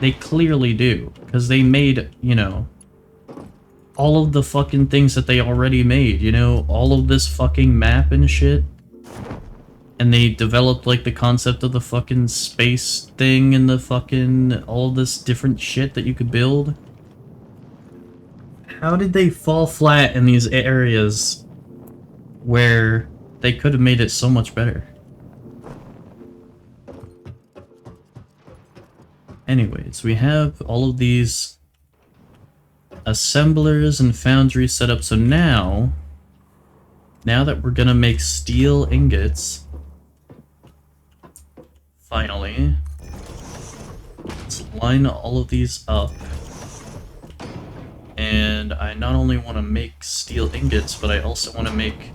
They clearly do, because they made, you know, all of the fucking things that they already made, you know, all of this fucking map and shit. And they developed like the concept of the fucking space thing and the fucking all this different shit that you could build. How did they fall flat in these areas where they could have made it so much better? Anyways, we have all of these assemblers and foundries set up, so now that we're gonna make steel ingots, finally, let's line all of these up. And I not only want to make steel ingots, but I also want to make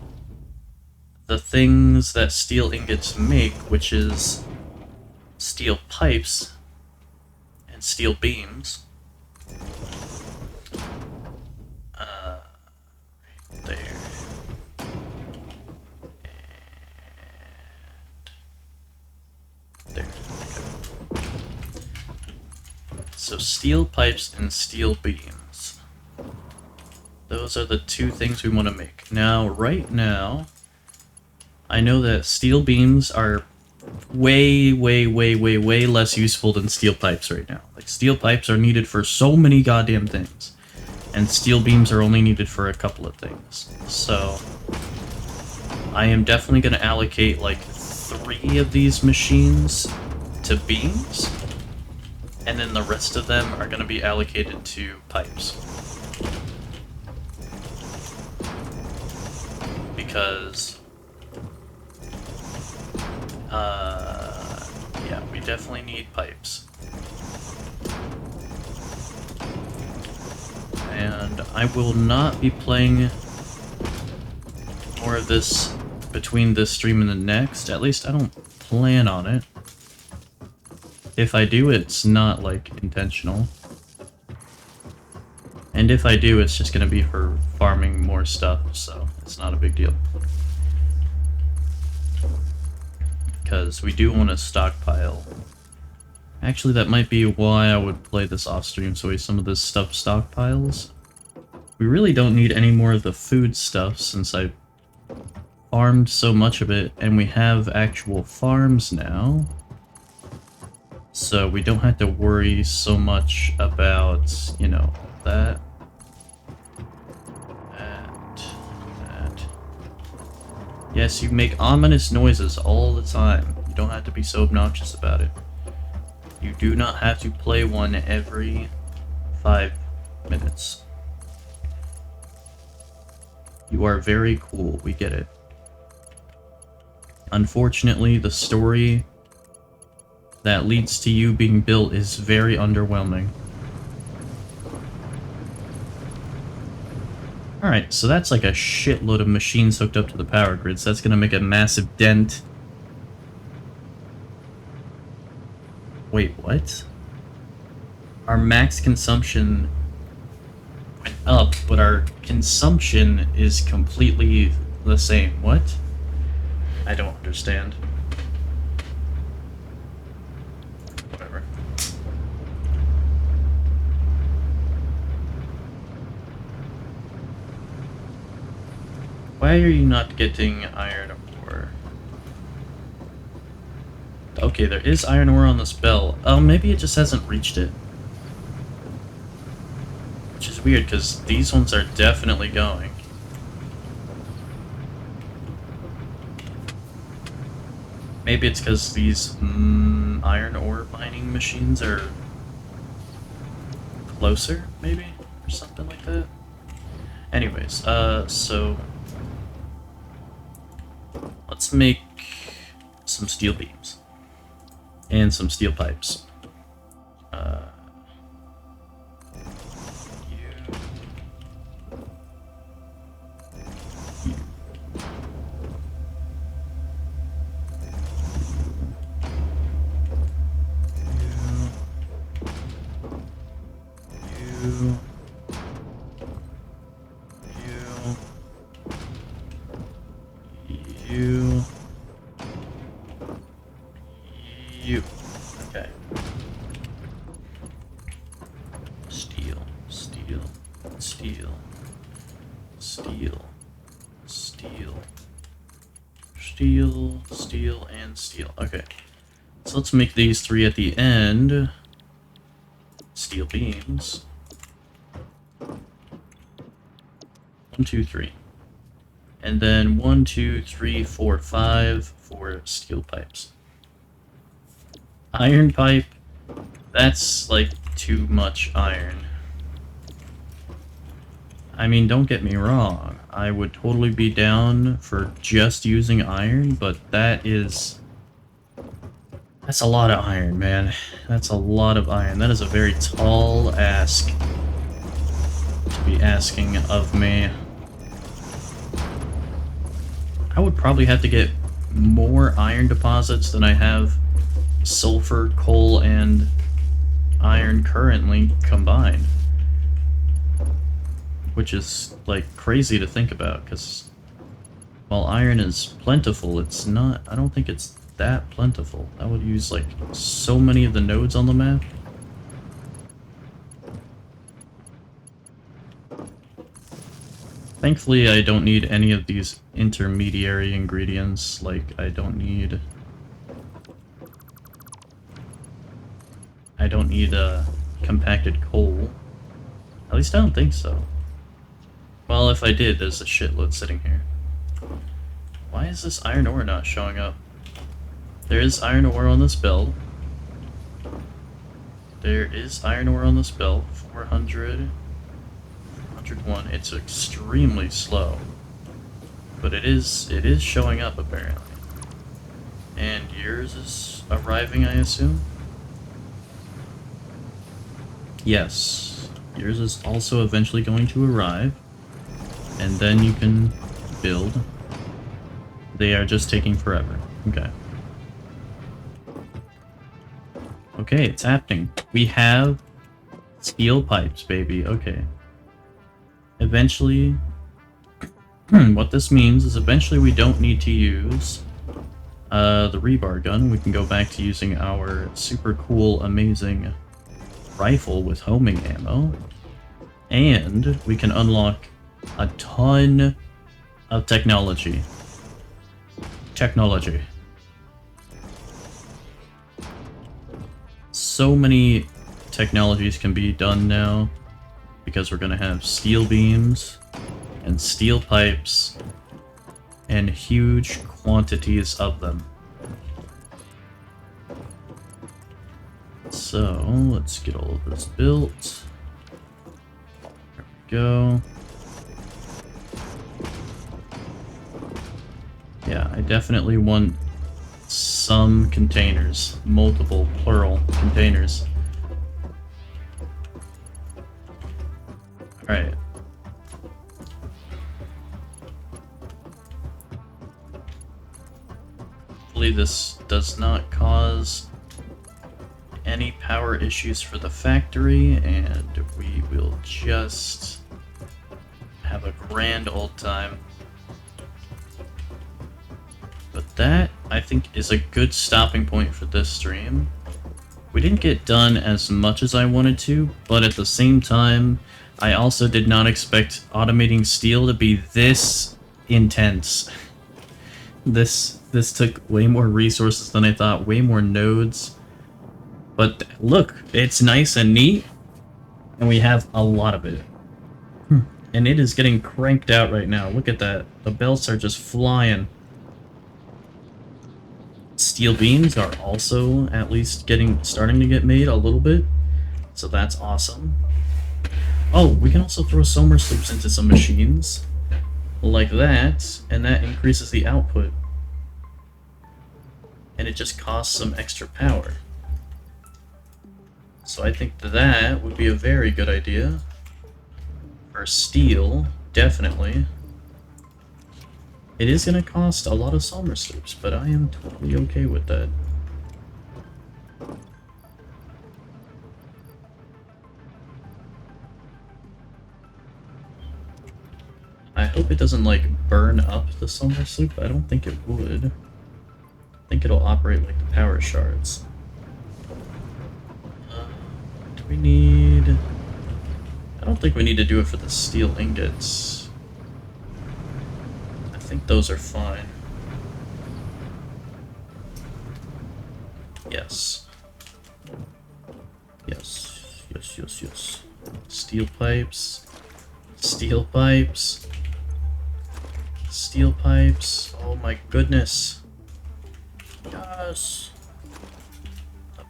the things that steel ingots make, which is steel pipes and steel beams. There. And there. Okay. So steel pipes and steel beams. Those are the two things we want to make. Now, right now, I know that steel beams are way less useful than steel pipes right now. Like, steel pipes are needed for so many goddamn things, and steel beams are only needed for a couple of things. So, I am definitely going to allocate, like, 3 of these machines to beams, and then the rest of them are going to be allocated to pipes. Because, yeah, we definitely need pipes. And I will not be playing more of this between this stream and the next. At least I don't plan on it. If I do, it's not, like, intentional. And if I do, it's just gonna be for farming more stuff, so it's not a big deal. Because we do want to stockpile. Actually, that might be why I would play this off stream, so we some of this stuff stockpiles. We really don't need any more of the food stuff since I farmed so much of it, and we have actual farms now. So we don't have to worry so much about, you know, that. Yes, you make ominous noises all the time. You don't have to be so obnoxious about it. You do not have to play one every 5 minutes. You are very cool, we get it. Unfortunately, the story that leads to you being built is very underwhelming. Alright, so that's like a shitload of machines hooked up to the power grid, so that's gonna make a massive dent. Wait, what? Our max consumption went up, but our consumption is completely the same. What? I don't understand. Whatever. Why are you not getting iron ore? Okay, there is iron ore on this belt. Oh, maybe it just hasn't reached it. Which is weird, because these ones are definitely going. Maybe it's because these iron ore mining machines are closer, maybe? Or something like that? Anyways, so... let's make some steel beams. And some steel pipes. You. Okay. Steel, steel, steel, steel, steel, steel, steel, and steel. Okay. So let's make these three at the end. Steel beams. 1, 2, 3. And then 1, 2, 3, 4, 5 for steel pipes. Iron pipe, that's like too much iron. I mean, don't get me wrong, I would totally be down for just using iron, but that's a lot of iron, man. That's a lot of iron. That is a very tall ask to be asking of me. I would probably have to get more iron deposits than I have sulfur, coal, and iron currently combined. Which is, like, crazy to think about, because while iron is plentiful, it's not... I don't think it's that plentiful. I would use, like, so many of the nodes on the map. Thankfully, I don't need any of these intermediary ingredients, like, I don't need compacted coal. At least I don't think so. Well, if I did, there's a shitload sitting here. Why is this iron ore not showing up? There is iron ore on this belt. There is iron ore on this belt. 400... 101. It's extremely slow. But it is showing up, apparently. And yours is arriving, I assume? Yes. Yours is also eventually going to arrive. And then you can build. They are just taking forever. Okay. Okay, it's happening. We have steel pipes, baby. Okay. Eventually, what this means is eventually we don't need to use the rebar gun. We can go back to using our super cool, amazing rifle with homing ammo. And we can unlock a ton of technology. So many technologies can be done now because we're going to have steel beams and steel pipes and huge quantities of them. So let's get all of this built. There we go. Yeah, I definitely want some containers, multiple, plural containers. Alright. Hopefully this does not cause any power issues for the factory, and we will just have a grand old time. But that, I think, is a good stopping point for this stream. We didn't get done as much as I wanted to, but at the same time, I also did not expect automating steel to be this intense. This This took way more resources than I thought, way more nodes. But look, it's nice and neat, and we have a lot of it. And it is getting cranked out right now. Look at that. The belts are just flying. Steel beams are also at least starting to get made a little bit. So that's awesome. Oh, we can also throw solar sloops into some machines. Like that, and that increases the output. And it just costs some extra power. So I think that would be a very good idea. For steel, definitely. It is going to cost a lot of solar sloops, but I am totally okay with that. I hope it doesn't, like, burn up the solar sloop. I don't think it would. I think it'll operate like the power shards. Do we need... I don't think we need to do it for the steel ingots. I think those are fine. Yes. Yes. Yes, yes, yes. Steel pipes. Steel pipes. Steel pipes. Oh my goodness. Yes. The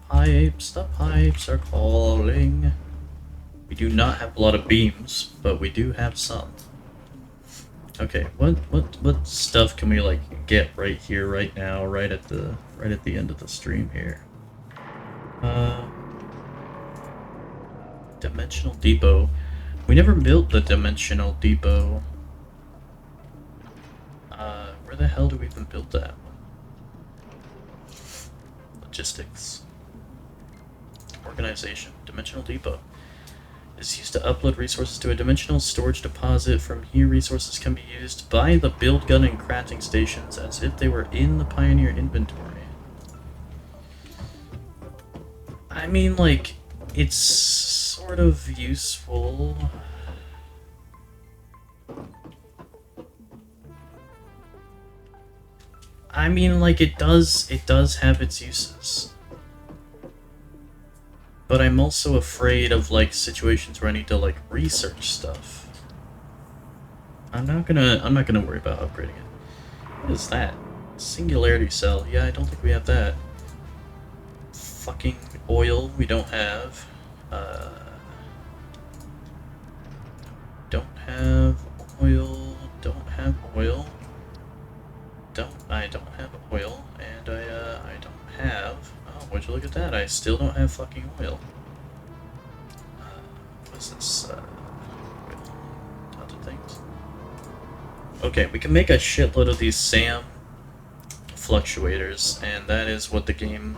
pipes are calling. We do not have a lot of beams, but we do have some. Okay, what stuff can we like get right here, right now, right at the end of the stream here? Dimensional depot. We never built the dimensional depot. Where the hell do we even build that? Logistics. Organization. Dimensional depot. Is used to upload resources to a dimensional storage deposit. From here, resources can be used by the build gun and crafting stations as if they were in the Pioneer inventory. I mean, like, it's sort of useful. I mean, like, it does have its uses. But I'm also afraid of, like, situations where I need to, like, research stuff. I'm not gonna worry about upgrading it. What is that? Singularity cell. Yeah, I don't think we have that. Fucking oil we don't have. Don't have oil. Don't have oil. I don't have oil, and I don't have... Oh, would you look at that? I still don't have fucking oil. What's this? Tons of things. Okay, we can make a shitload of these SAM fluctuators, and that is what the game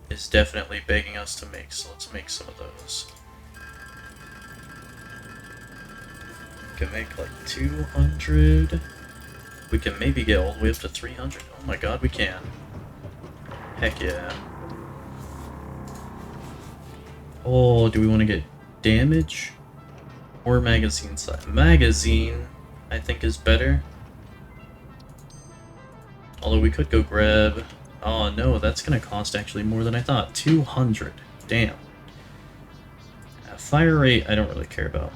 is definitely begging us to make, so let's make some of those. We can make like 200... We can maybe get all the way up to 300. Oh my god, we can. Heck yeah. Oh, do we want to get damage? Or magazine size? Magazine, I think, is better. Although we could go grab... Oh no, that's going to cost actually more than I thought. 200. Damn. Fire rate, I don't really care about.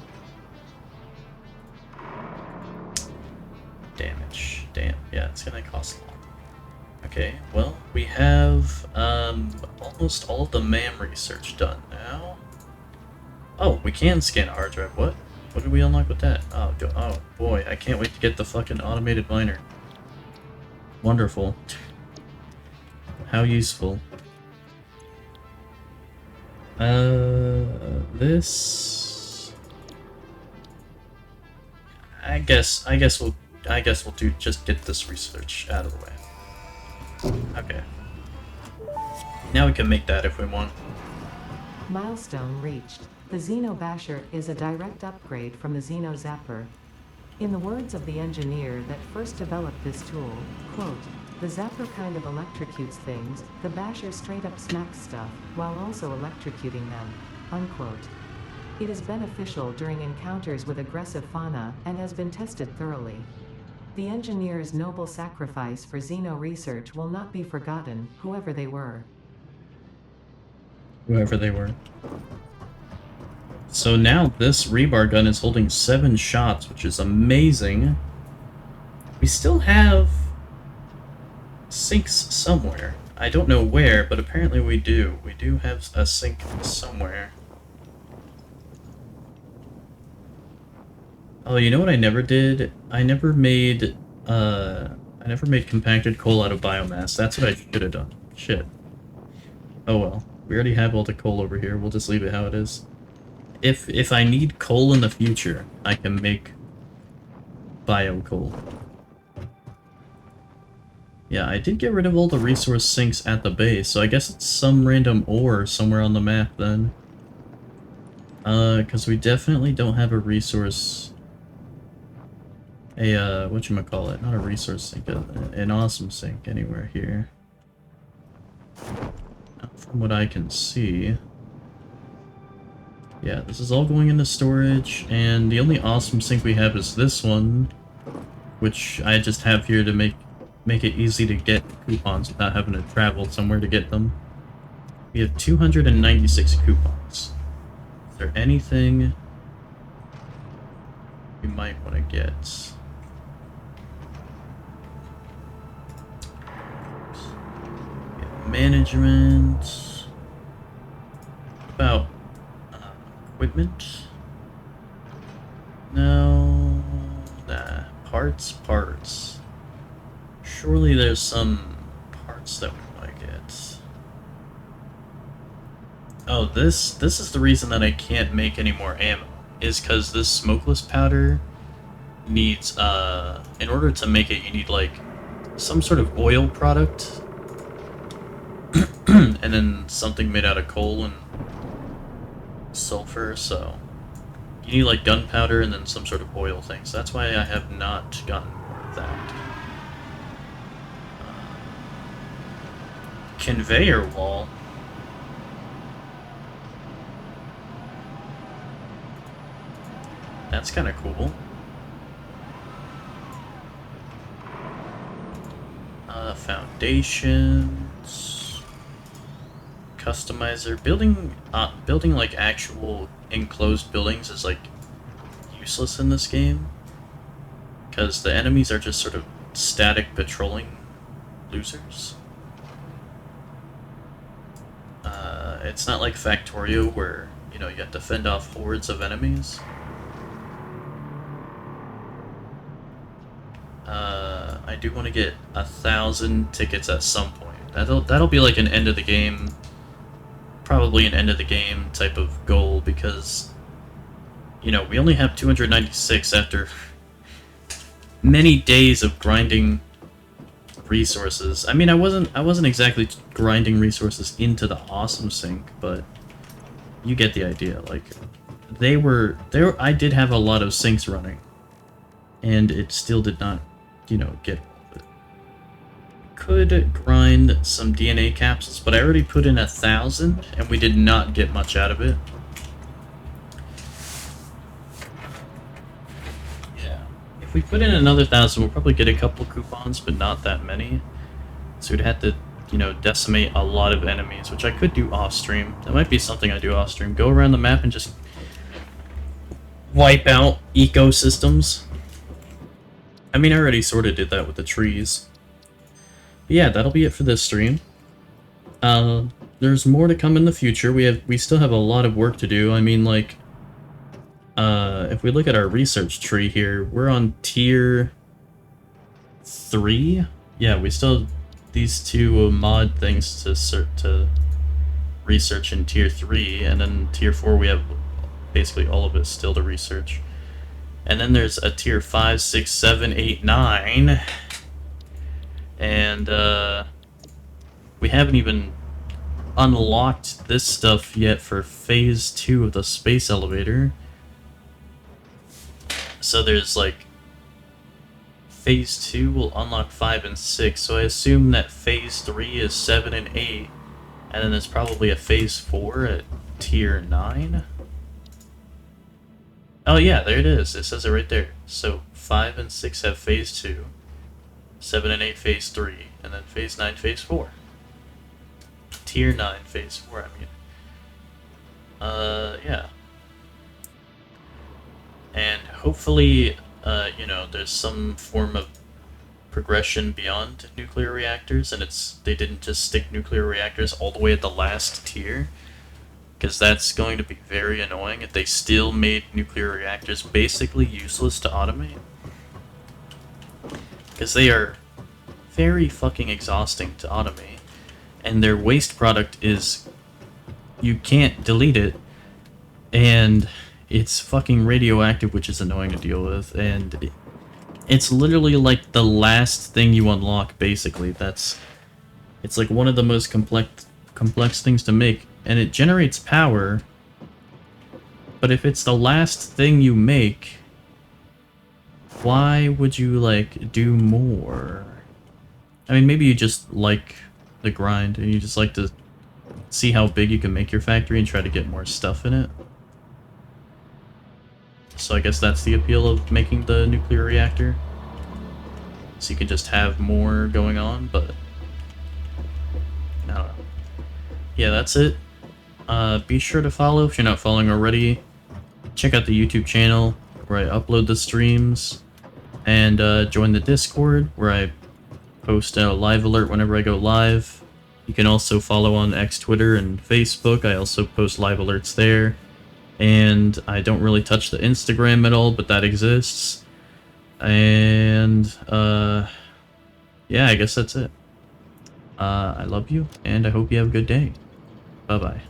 Damage. Damn. Yeah, it's gonna cost a lot. Okay, well, we have almost all of the MAM research done now. Oh, we can scan a hard drive. What? What did we unlock with that? Oh, oh boy, I can't wait to get the fucking automated miner. Wonderful. How useful. This... I guess we'll just get this research out of the way. Okay. Now we can make that if we want. Milestone reached. The Xeno Basher is a direct upgrade from the Xeno Zapper. In the words of the engineer that first developed this tool, quote, "The Zapper kind of electrocutes things, the Basher straight up smacks stuff, while also electrocuting them," unquote. It is beneficial during encounters with aggressive fauna, and has been tested thoroughly. The engineers' noble sacrifice for Xeno research will not be forgotten, whoever they were. Whoever they were. So now this rebar gun is holding 7 shots, which is amazing. We still have sinks somewhere. I don't know where, but apparently we do. We do have a sink somewhere. Oh, you know what I never did? I never made compacted coal out of biomass. That's what I should have done. Shit. Oh well. We already have all the coal over here. We'll just leave it how it is. If I need coal in the future, I can make bio coal. Yeah, I did get rid of all the resource sinks at the base, so I guess it's some random ore somewhere on the map then. Because we definitely don't have a resource... whatchamacallit? Not a resource sink, an awesome sink anywhere here. Not from what I can see. Yeah, this is all going into storage, and the only awesome sink we have is this one, which I just have here to make it easy to get coupons without having to travel somewhere to get them. We have 296 coupons. Is there anything we might want to get? Management. About equipment? No. Nah. Parts. Surely there's some parts that we might get. Oh, this is the reason that I can't make any more ammo. Is because this smokeless powder needs, in order to make it, you need, like, some sort of oil product. And then something made out of coal and sulfur, so you need like gunpowder and then some sort of oil thing. So that's why I have not gotten more of that. Conveyor wall. That's kind of cool. Foundations. Customizer. Building like actual enclosed buildings is like useless in this game, because the enemies are just sort of static patrolling losers. It's not like Factorio where, you know, you have to fend off hordes of enemies. I do want to get 1,000 tickets at some point. That'll be like an end of the game, probably an end of the game type of goal, because, you know, we only have 296 after many days of grinding resources. I mean, I wasn't exactly grinding resources into the awesome sink, but you get the idea. Like, they were there. I did have a lot of sinks running, and it still did not, you know, get all of it. Could grind some DNA capsules, but I already put in 1,000, and we did not get much out of it. Yeah, if we put in another 1,000, we'll probably get a couple coupons, but not that many. So we'd have to, you know, decimate a lot of enemies, which I could do off stream. That might be something I do off stream. Go around the map and just wipe out ecosystems. I mean, I already sort of did that with the trees. But yeah, that'll be it for this stream. There's more to come in the future. We still have a lot of work to do. I mean, like, if we look at our research tree here, we're on tier 3. Yeah, we still have these two mod things to research in tier 3, and then tier 4 we have basically all of it still to research. And then there's a tier 5, 6, 7, 8, 9. And we haven't even unlocked this stuff yet for phase 2 of the space elevator. So there's like phase 2 will unlock 5 and 6. So I assume that phase 3 is 7 and 8. And then there's probably a phase 4 at tier 9. Oh yeah, there it is. It says it right there. So 5 and 6 have phase 2, 7 and 8 phase 3, and then phase 9 phase 4. Tier 9 phase 4, I mean. Yeah. And hopefully, you know, there's some form of progression beyond nuclear reactors, and they didn't just stick nuclear reactors all the way at the last tier, because that's going to be very annoying if they still made nuclear reactors basically useless to automate. Because they are very fucking exhausting to automate, and their waste product is, you can't delete it, and it's fucking radioactive, which is annoying to deal with, and it's literally like the last thing you unlock, basically. It's like one of the most complex things to make, and it generates power, but if it's the last thing you make, why would you, like, do more? I mean, maybe you just like the grind, and you just like to see how big you can make your factory and try to get more stuff in it. So I guess that's the appeal of making the nuclear reactor. So you can just have more going on, but I don't know. Yeah, that's it. Be sure to follow if you're not following already. Check out the YouTube channel where I upload the streams, and join the Discord where I post a live alert whenever I go live. You can also follow on X, Twitter, and Facebook. I also post live alerts there. And I don't really touch the Instagram at all, but that exists. And, yeah, I guess that's it. I love you, and I hope you have a good day. Bye-bye.